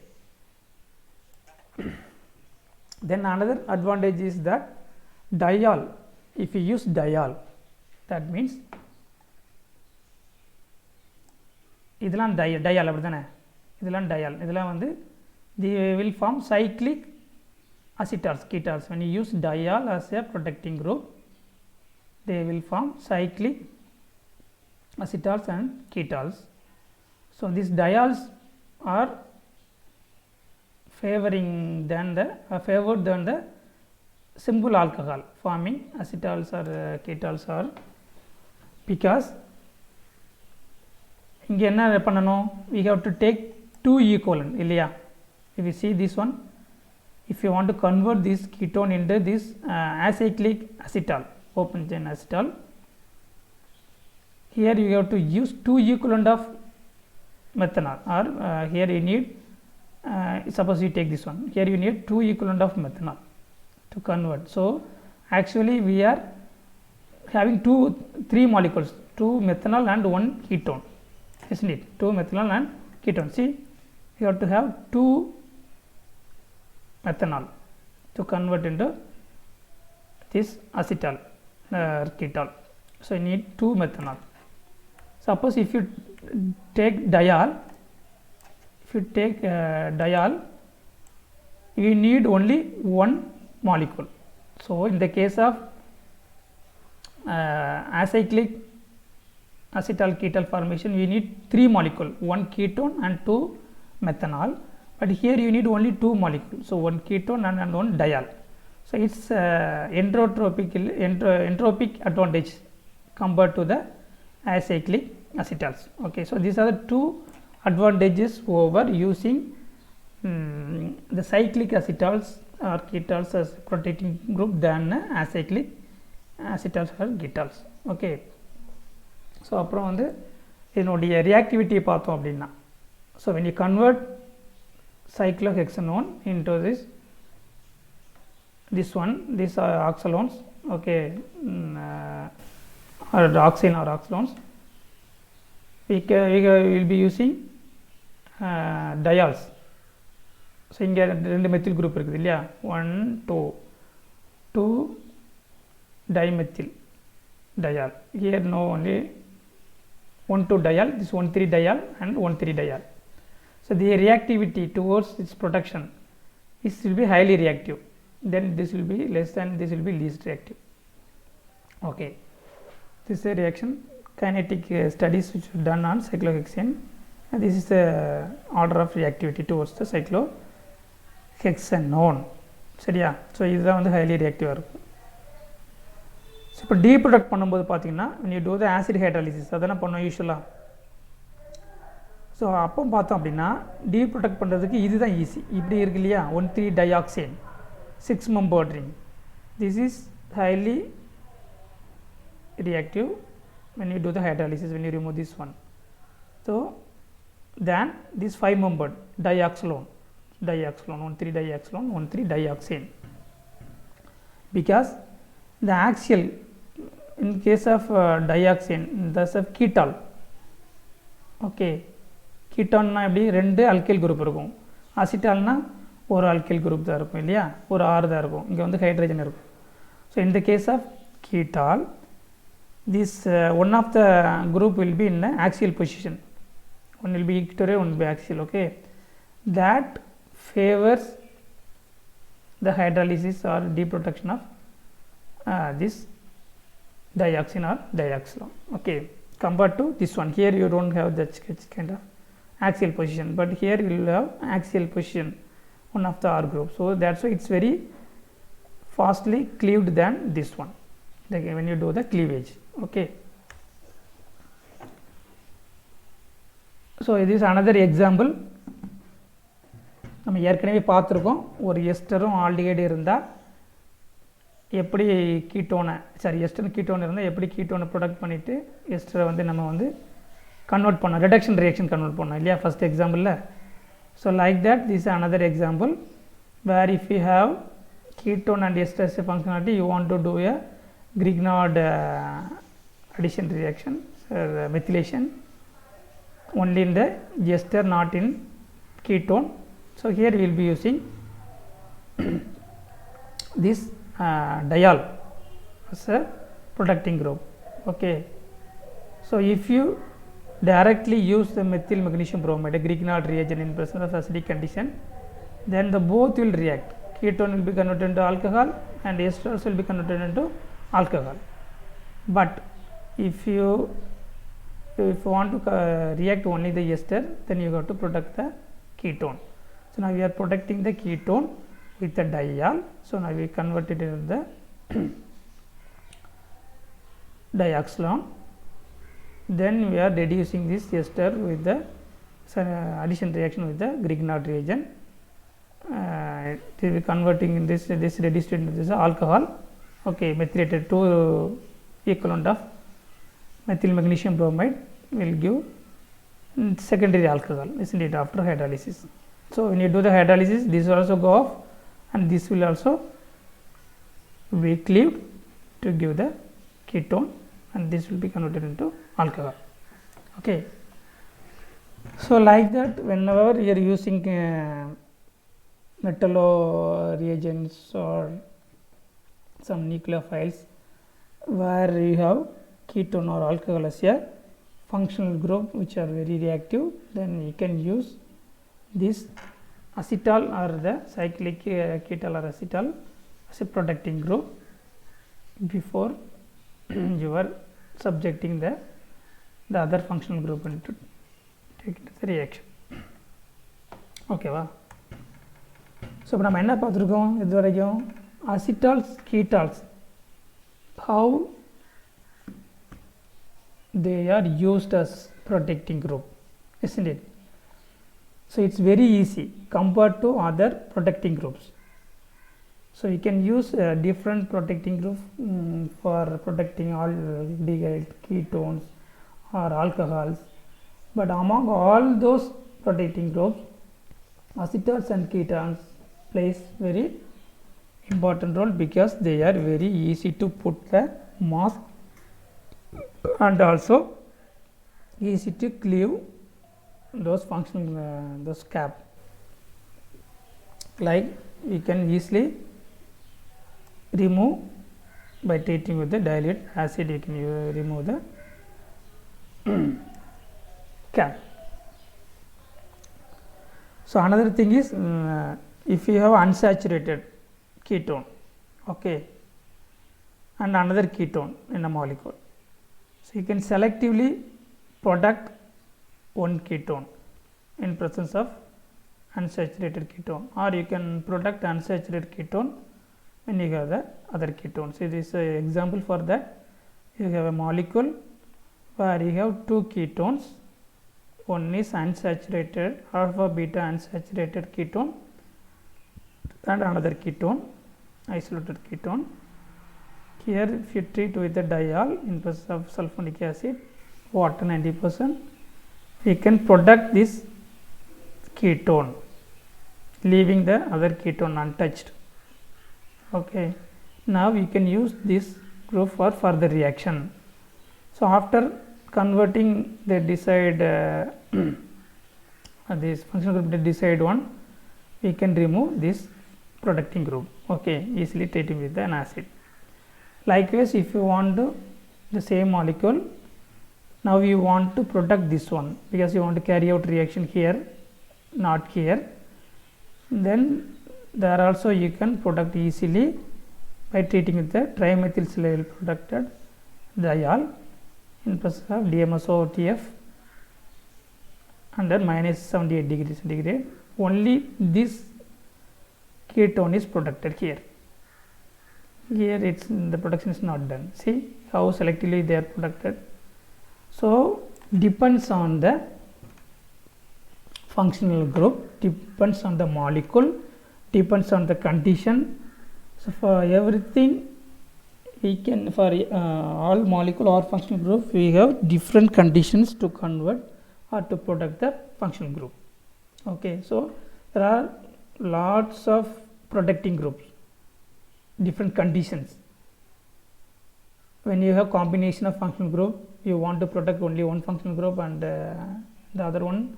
Then another advantage is that diol, if you use diol, that means இதெல்லாம் diol அப்படி தானே, இதெல்லாம் diol, இதெல்லாம் வந்து they will form cyclic acetals, ketols. When you use diol as a protecting group, they will form cyclic acetals and ketols. So these diols are favored than the simple alcohol forming acetals or ketols are because இங்கே என்ன பண்ணணும், we have to take two equivalent இல்லையா. If you see this one, if you want to convert this ketone into this acyclic acetal, open chain acetal, here you have to use two equivalent of methanol or here you need suppose you take this one, here you need two equivalent of methanol to convert. So actually we are having three molecules, two methanol and one ketone, isn't it? Two methanol and ketone. See, you have to have two methanol to convert into this acetal ketol. So you need two methanol. Suppose if you take diol, you need only one molecule, So in the case of acyclic acetal ketal formation, we need 3 molecules, 1 ketone and 2 methanol, but here you need only 2 molecules, so 1 ketone and 1 diol. So it's entropic advantage compared to the acyclic acetals. Okay, so these are the 2 advantages over using the cyclic acetals or ketals as protecting group than acyclic acetals or ketals. Okay, so அப்புறம் வந்து இதனுடைய reactivity பார்த்தோம் அப்படின்னா, so when you convert cyclohexanone into this one, these are oxalones, okay, or oxane or oxalones, we will be using diols. So இங்கே 2 methyl group இருக்குது இல்லையா, 1 2 dimethyl diol, here no only 1,2 diol, this 1,3 diol and 1,3 diol. So the reactivity towards its protection is will be highly reactive, then this will be less than, this will be least reactive. Okay, this is a reaction kinetic studies which are done on cyclohexane, and this is the order of reactivity towards the cyclohexanone. சரியா? So இதுதான் வந்து highly ரியாக்டிவாக இருக்கும். So இப்போ டீப்ரொடக்ட் பண்ணும்போது பார்த்தீங்கன்னா when you do the acid hydrolysis அதெல்லாம் பண்ணோம் யூஸ்வலாக. ஸோ அப்போ பார்த்தோம் அப்படின்னா டீப்ரொடக்ட் பண்ணுறதுக்கு இதுதான் ஈஸி. இப்படி இருக்கு இல்லையா, 1,3 dioxane 6 membered ring, this is highly reactive when you do the hydrolysis, when you remove this one. So then this 5 membered dioxolone 1,3 dioxolone 1,3 dioxane, because the axial in case of dioxane, thus of ketol, okay, ketone na eppadi 2 alkyl group irukum, acetal na ஒரு alkyl group தான் இருக்கும் இல்லையா, ஒரு R தான் இருக்கும், இங்கே வந்து hydrogen இருக்கும். So in the case of ketol, this one of the group will be in the axial position, one will be equatorial, one will be axial. Okay, that favors the hydrolysis or deproduction of this dioxane or dioxolone. Okay, compared to this one, here you don't have that kind of axial position, but here you will have axial position, one of the R group. So that's why it's very fastly cleaved than this one, like when you do the cleavage. Okay, so this is another example. நம்ம ஏற்கனவே பார்த்துருக்கோம், ஒரு எஸ்டரும் aldehyde இருந்தால் எப்படி கீட்டோனை, sorry ester ketone இருந்தால் எப்படி கீட்டோனை product பண்ணிவிட்டு எஸ்டரை வந்து நம்ம வந்து கன்வெர்ட் பண்ணோம், ரிடக்ஷன் ரியாக்ஷன் கன்வெர்ட் பண்ணோம் இல்லையா ஃபஸ்ட் எக்ஸாம்பிளில். So like that this is another example where if you have ketone and ester functionality, you want to do a Grignard addition reaction, methylation only in the ester, not in ketone. So here we will be using this diol as a protecting group. Okay, so if you directly use the methyl magnesium bromide, a Grignard reagent in presence of acidic condition, then the both will react, ketone will be converted into alcohol and esters will be converted into alcohol. But if you want to react only the ester, then you have to protect the ketone. So now we are protecting the ketone with the diol. So now we convert it into the dioxolone, then we are reducing this ester with the addition reaction with the Grignard reagent, we converting in this reduced into this alcohol. Okay, methylated, 2 equivalent of methyl magnesium bromide will give secondary alcohol, isn't it, after hydrolysis. So when you do the hydrolysis, this will also go off and this will also be cleaved to give the ketone, and this will be converted into alcohol. Okay, so like that, whenever you are using metallo reagents or some nucleophiles where you have ketone or alcohol as a functional group which are very reactive, then you can use this acetal or the cyclic ketal or acetal as a protecting group before you are subjecting the other functional group into take into the reaction. Okay va. So இப்போ நம்ம என்ன பார்த்துருக்கோம் இது வரைக்கும் acetals ketols how they are used as protecting group, isn't it? So it's very easy compared to other protecting groups. So you can use different protecting group for protecting aldehyde, ketones or alcohols, but among all those protecting groups acetals and ketones plays very important role because they are very easy to put the mask and also easy to cleave those functional those cap, like we can easily remove by treating with the dilute acid. You can remove the cap. So another thing is if you have unsaturated ketone, okay, and another ketone in a molecule, so you can selectively product one ketone in presence of unsaturated ketone, or you can product unsaturated ketone when you have the other ketone. So this is an example for that. You have a molecule where you have two ketones, one is unsaturated alpha beta unsaturated ketone and another ketone, isolated ketone. Here if you treat with the diol in presence of sulfonic acid, water 90%, we can product this ketone leaving the other ketone untouched. Okay, now we can use this group for further reaction. So after converting the desired this functional group to desired one, we can remove this protecting group, okay, easily treating with an acid. Likewise, if you want the same molecule, now you want to protect this one because you want to carry out reaction here, not here, then there also you can product easily by treating with the trimethyl silyl protected diol in presence of DMSO-OTF under minus 78 degrees centigrade. Only this ketone is protected here. Here it's the protection is not done. See how selectively they are protected. So depends on the functional group, depends on the molecule, depends on the condition. So for everything we can, for all molecule or functional group, we have different conditions to convert or to protect the functional group. Okay, so there are lots of protecting groups, different conditions. When you have combination of functional group, you want to protect only one functional group and the other one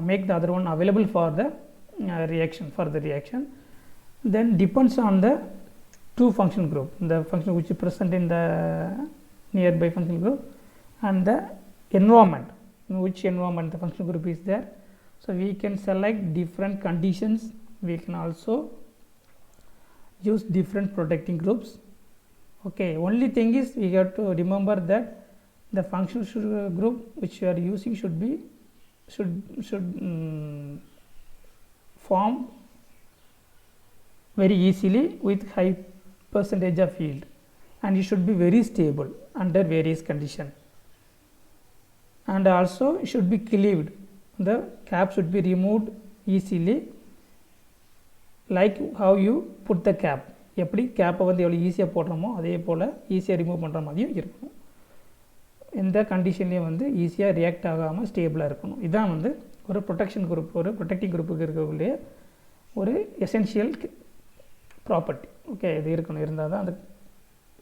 make the other one available for the reaction, for the reaction. Then depends on the two functional group, the function which is present in the nearby functional group and the environment, in which environment the functional group is there. So we can select different conditions. We can also use different protecting groups. Okay, only thing is we have to remember that the functional group which you are using should be form very easily with high percentage of yield, and it should be very stable under various conditions, and also it should be cleaved. The cap should be removed easily, like how you put the cap. எப்படி கேப்பை வந்து எவ்வளோ ஈஸியாக போடுறோமோ அதே போல் ஈஸியாக remove பண்ணுற மாதிரியும் இருக்கணும். எந்த கண்டிஷன்லேயும் வந்து ஈஸியாக ரியாக்ட் ஆகாமல் ஸ்டேபிளாக இருக்கணும். இதுதான் வந்து ஒரு ப்ரொடெக்ஷன் குரூப், ஒரு ப்ரொடெக்டிங் குரூப்புக்கு இருக்கக்கூடிய ஒரு எசென்ஷியல் ப்ராப்பர்ட்டி. ஓகே, இது இருக்கணும், இருந்தால் தான் அது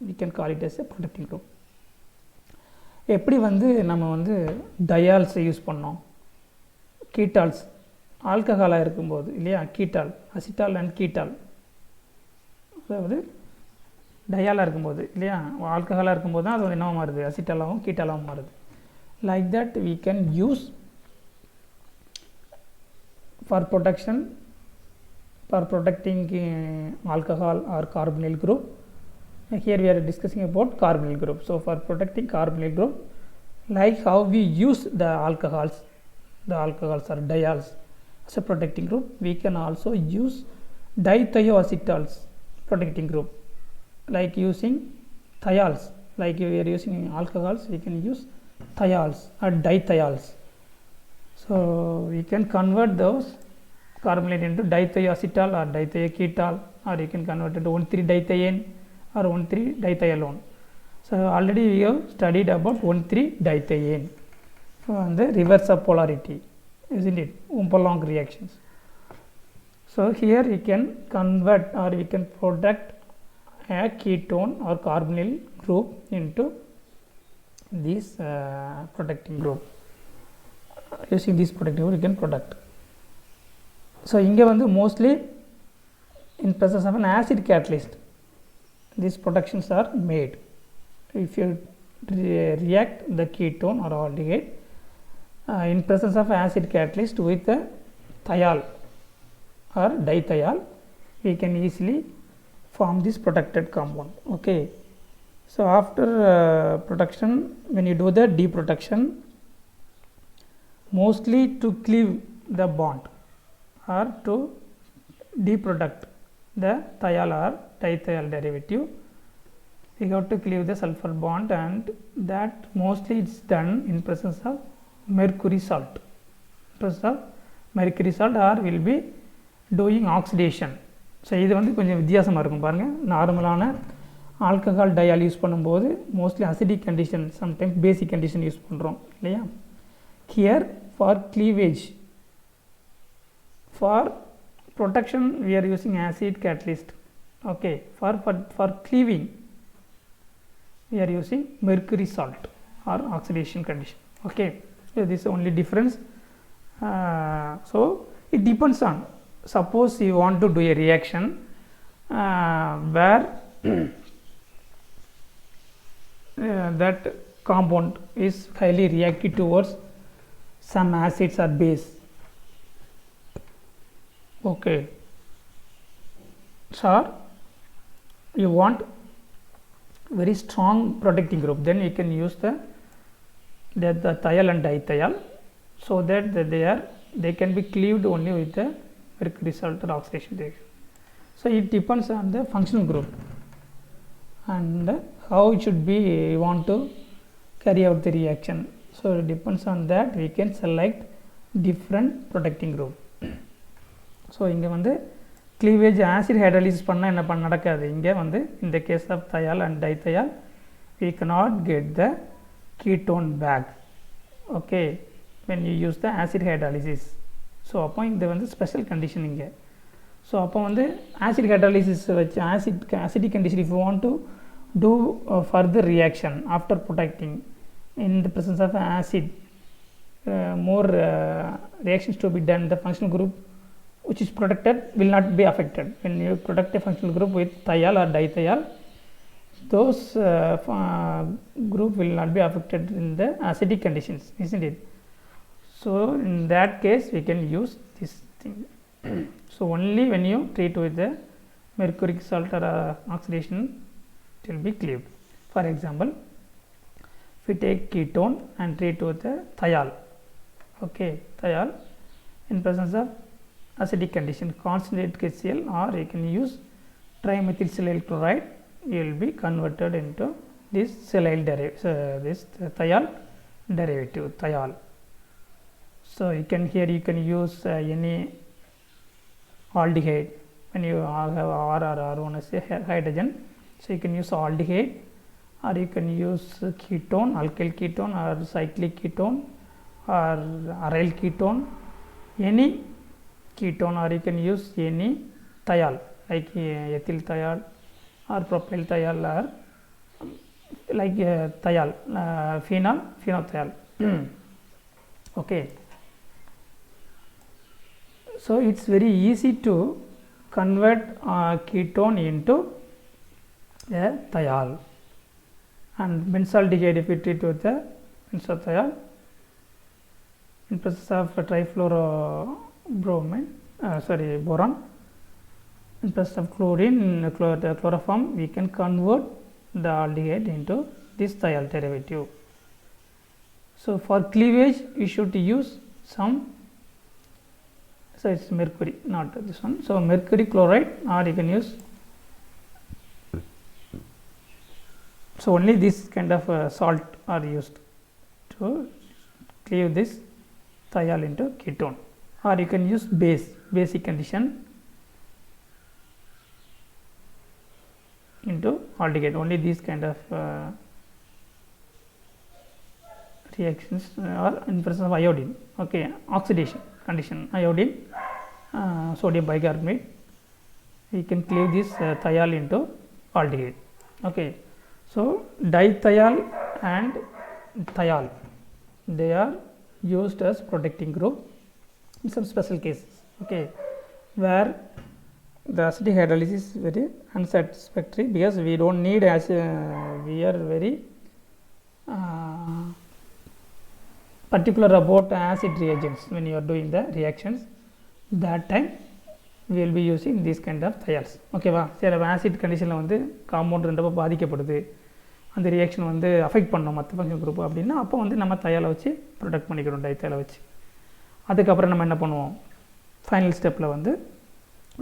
we can call it as a protecting group. எப்படி வந்து நம்ம வந்து டயால்ஸை யூஸ் பண்ணோம், கீட்டால்ஸ் ஆல்கஹாலாக இருக்கும்போது இல்லையா, கீட்டால் அசிட்டால் அண்ட் கீட்டால், அதாவது டயாலாக இருக்கும்போது இல்லையா, ஆல்கஹாலாக இருக்கும்போது தான் அது என்னவாக மாறுது, அசிட்டாலாகவும் கீட்டாலாகவும் மாறுது. Like that we can use for protection for protecting alcohol or carbonyl group. Here we are discussing about carbonyl group. So for protecting carbonyl group, like how we use the alcohols or diols as a protecting group, we can also use dithioacetals protecting group, like using thiols. Like we are using alcohols, we can use thiols or dithiols. So we can convert those carbonyl into dithioacetal or dithioketal, or you can convert it to 1,3-dithiene or 1,3-dithialone. So already we have studied about 1,3-dithiene and the reverse of polarity, isn't it? Umperlong reactions. So here we can convert or we can product a ketone or carbonyl group into this protecting group. Using this protecting group, you can product. So inge vandu mostly in presence of an acid catalyst, these protections are made. If you react the ketone or aldehyde in presence of acid catalyst with a thiol or dithiol, we can easily form this protected compound. Okay. So after production, when you do the deproduction, mostly to cleave the bond or to deproduct the thiol or dithiol derivative, we have to cleave the sulfur bond, and that mostly it's done in presence of mercury salt. Presence of mercury salt, or will be doing oxidation. So இது வந்து கொஞ்சம் வித்தியாசமாக இருக்கும் பாருங்கள். நார்மலான alcohol டயால் use பண்ணும்போது mostly acidic condition, sometimes பேசிக் condition use பண்ணுறோம் இல்லையா. Here for cleavage, for protection we are using acid catalyst. Okay, for cleaving we are using mercury salt or oxidation condition. Okay, so this is only difference. So it depends on, suppose you want to do a reaction where that compound is highly reactive towards some acids or base. Okay, so you want very strong protecting group, then you can use the thiol and dithiol, so that they can be cleaved only with the mercury salt or oxidation reaction. So it depends on the functional group and how it should be, you want to carry out the reaction. So it depends on that, we can select different protecting group. So இங்கே வந்து cleavage acid hydrolysis பண்ணால் என்ன நடக்காது. இங்கே வந்து in the case of thiol and dithiol, we cannot get the ketone back. Okay, when you use the acid hydrolysis. So அப்போ இது வந்து ஸ்பெஷல் கண்டிஷன் இங்கே. ஸோ அப்போ வந்து ஆசிட் ஹைட்ராலிசிஸ் வச்சு acidic condition, if you want to do further reaction after protecting in the presence of acid, more reactions to be done, the functional group which is protected will not be affected. When you protect a functional group with thiol or dithiol, those group will not be affected in the acidic conditions, isn't it? So in that case we can use this thing. So only when you treat with the mercuric salt or oxidation, it will be cleaved. For example, if we take ketone and treat with the thiol, okay, thiol in presence of acidic condition, concentrated HCl, or you can use trimethylsilyl chloride, you will be converted into this silyl this thiol derivative, thiol. So you can, here you can use any aldehyde. When you have R or R1 as a hydrogen, so you can use aldehyde, or you can use ketone, alkyl ketone or cyclic ketone or aryl ketone, any ketone, or you can use any thiol like ethyl thiol or propyl thiol, or like thiol, phenothiol. Okay, so it's very easy to convert ketone into a thiol. And benzaldehyde, if we treat with the benzothiol in presence of trifluorobromine, boron, in presence of chlorine chloroform we can convert the aldehyde into this thiol derivative. So for cleavage we should use some, so it's mercury, not this one. So mercury chloride, or you can use, so only this kind of salt are used to cleave this thiol into ketone, or you can use basic condition into aldehyde. Only these kind of reactions are in presence of iodine. Okay, oxidation condition, iodine, sodium bicarbonate, we can cleave this thiol into aldehyde. Okay, so dithiol and thiol, they are used as protecting group in some special cases. Okay, where the acidic hydrolysis is very unsatisfactory, because we don't need, as we are very particular about acid reagents when you are doing the reactions, that time we will be using this kind of thiols. Okay va, சில acid கண்டிஷனில் வந்து compound ரெண்டப்போ பாதிக்கப்படுது, அந்த reaction வந்து affect பண்ணோம் மற்ற function group அப்படின்னா, அப்போ வந்து நம்ம தயாலை வச்சு ப்ரொடெக்ட் பண்ணிக்கிறோம் டைத்தியாலை வச்சு. அதுக்கப்புறம் நம்ம என்ன பண்ணுவோம், ஃபைனல் ஸ்டெப்பில் வந்து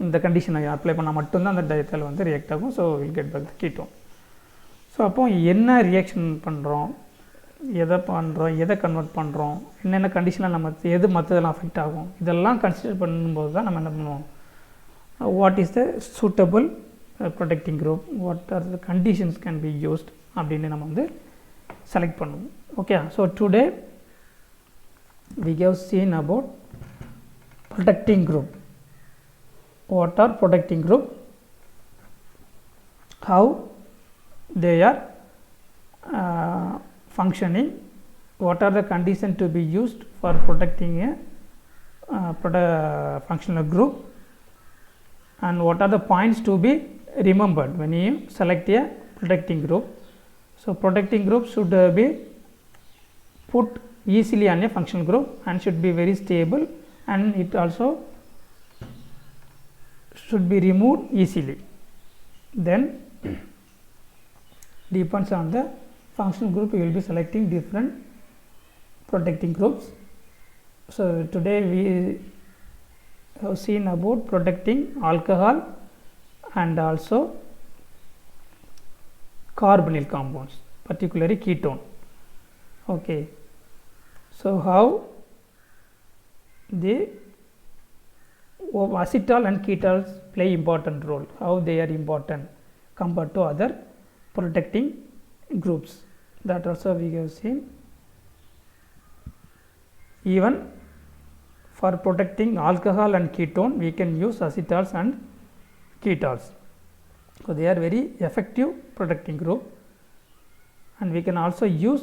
இந்த கண்டிஷனை அப்ளை பண்ணால் மட்டும்தான் அந்த டைத்தியால் வந்து ரியாக்ட் ஆகும். So will get back the ketone. So அப்போ என்ன ரியாக்ஷன் பண்ணுறோம், எதை பண்ணுறோம், எதை கன்வெர்ட் பண்ணுறோம், என்னென்ன கண்டிஷனில் நம்ம எது மற்றதெல்லாம் அஃபெக்ட் ஆகும், இதெல்லாம் கன்சிடர் பண்ணும்போது தான் நம்ம என்ன பண்ணுவோம், what is the suitable protecting group, what are the conditions can be used அப்படின்னு நம்ம வந்து செலக்ட் பண்ணுவோம். Okay, so today we have seen about protecting group. What are protecting group, how they are functioning, what are the conditions to be used for protecting a functional group, and what are the points to be remembered when you select a protecting group. So protecting group should be put easily on a functional group and should be very stable, and it also should be removed easily. Then depends on the functional group, you will be selecting different protecting groups. So today we have seen about protecting alcohol and also carbonyl compounds, particularly ketone. Okay, so how the acetal and ketols play important role, how they are important compared to other protecting groups, that also we have seen. Even for protecting alcohol and ketone we can use acetals and ketols, so they are very effective protecting group, and we can also use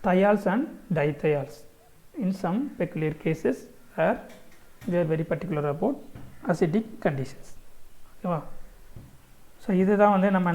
thiols and dithiols in some peculiar cases where we are very particular about acidic conditions. Okay, so இதுதான் வந்து நம்ம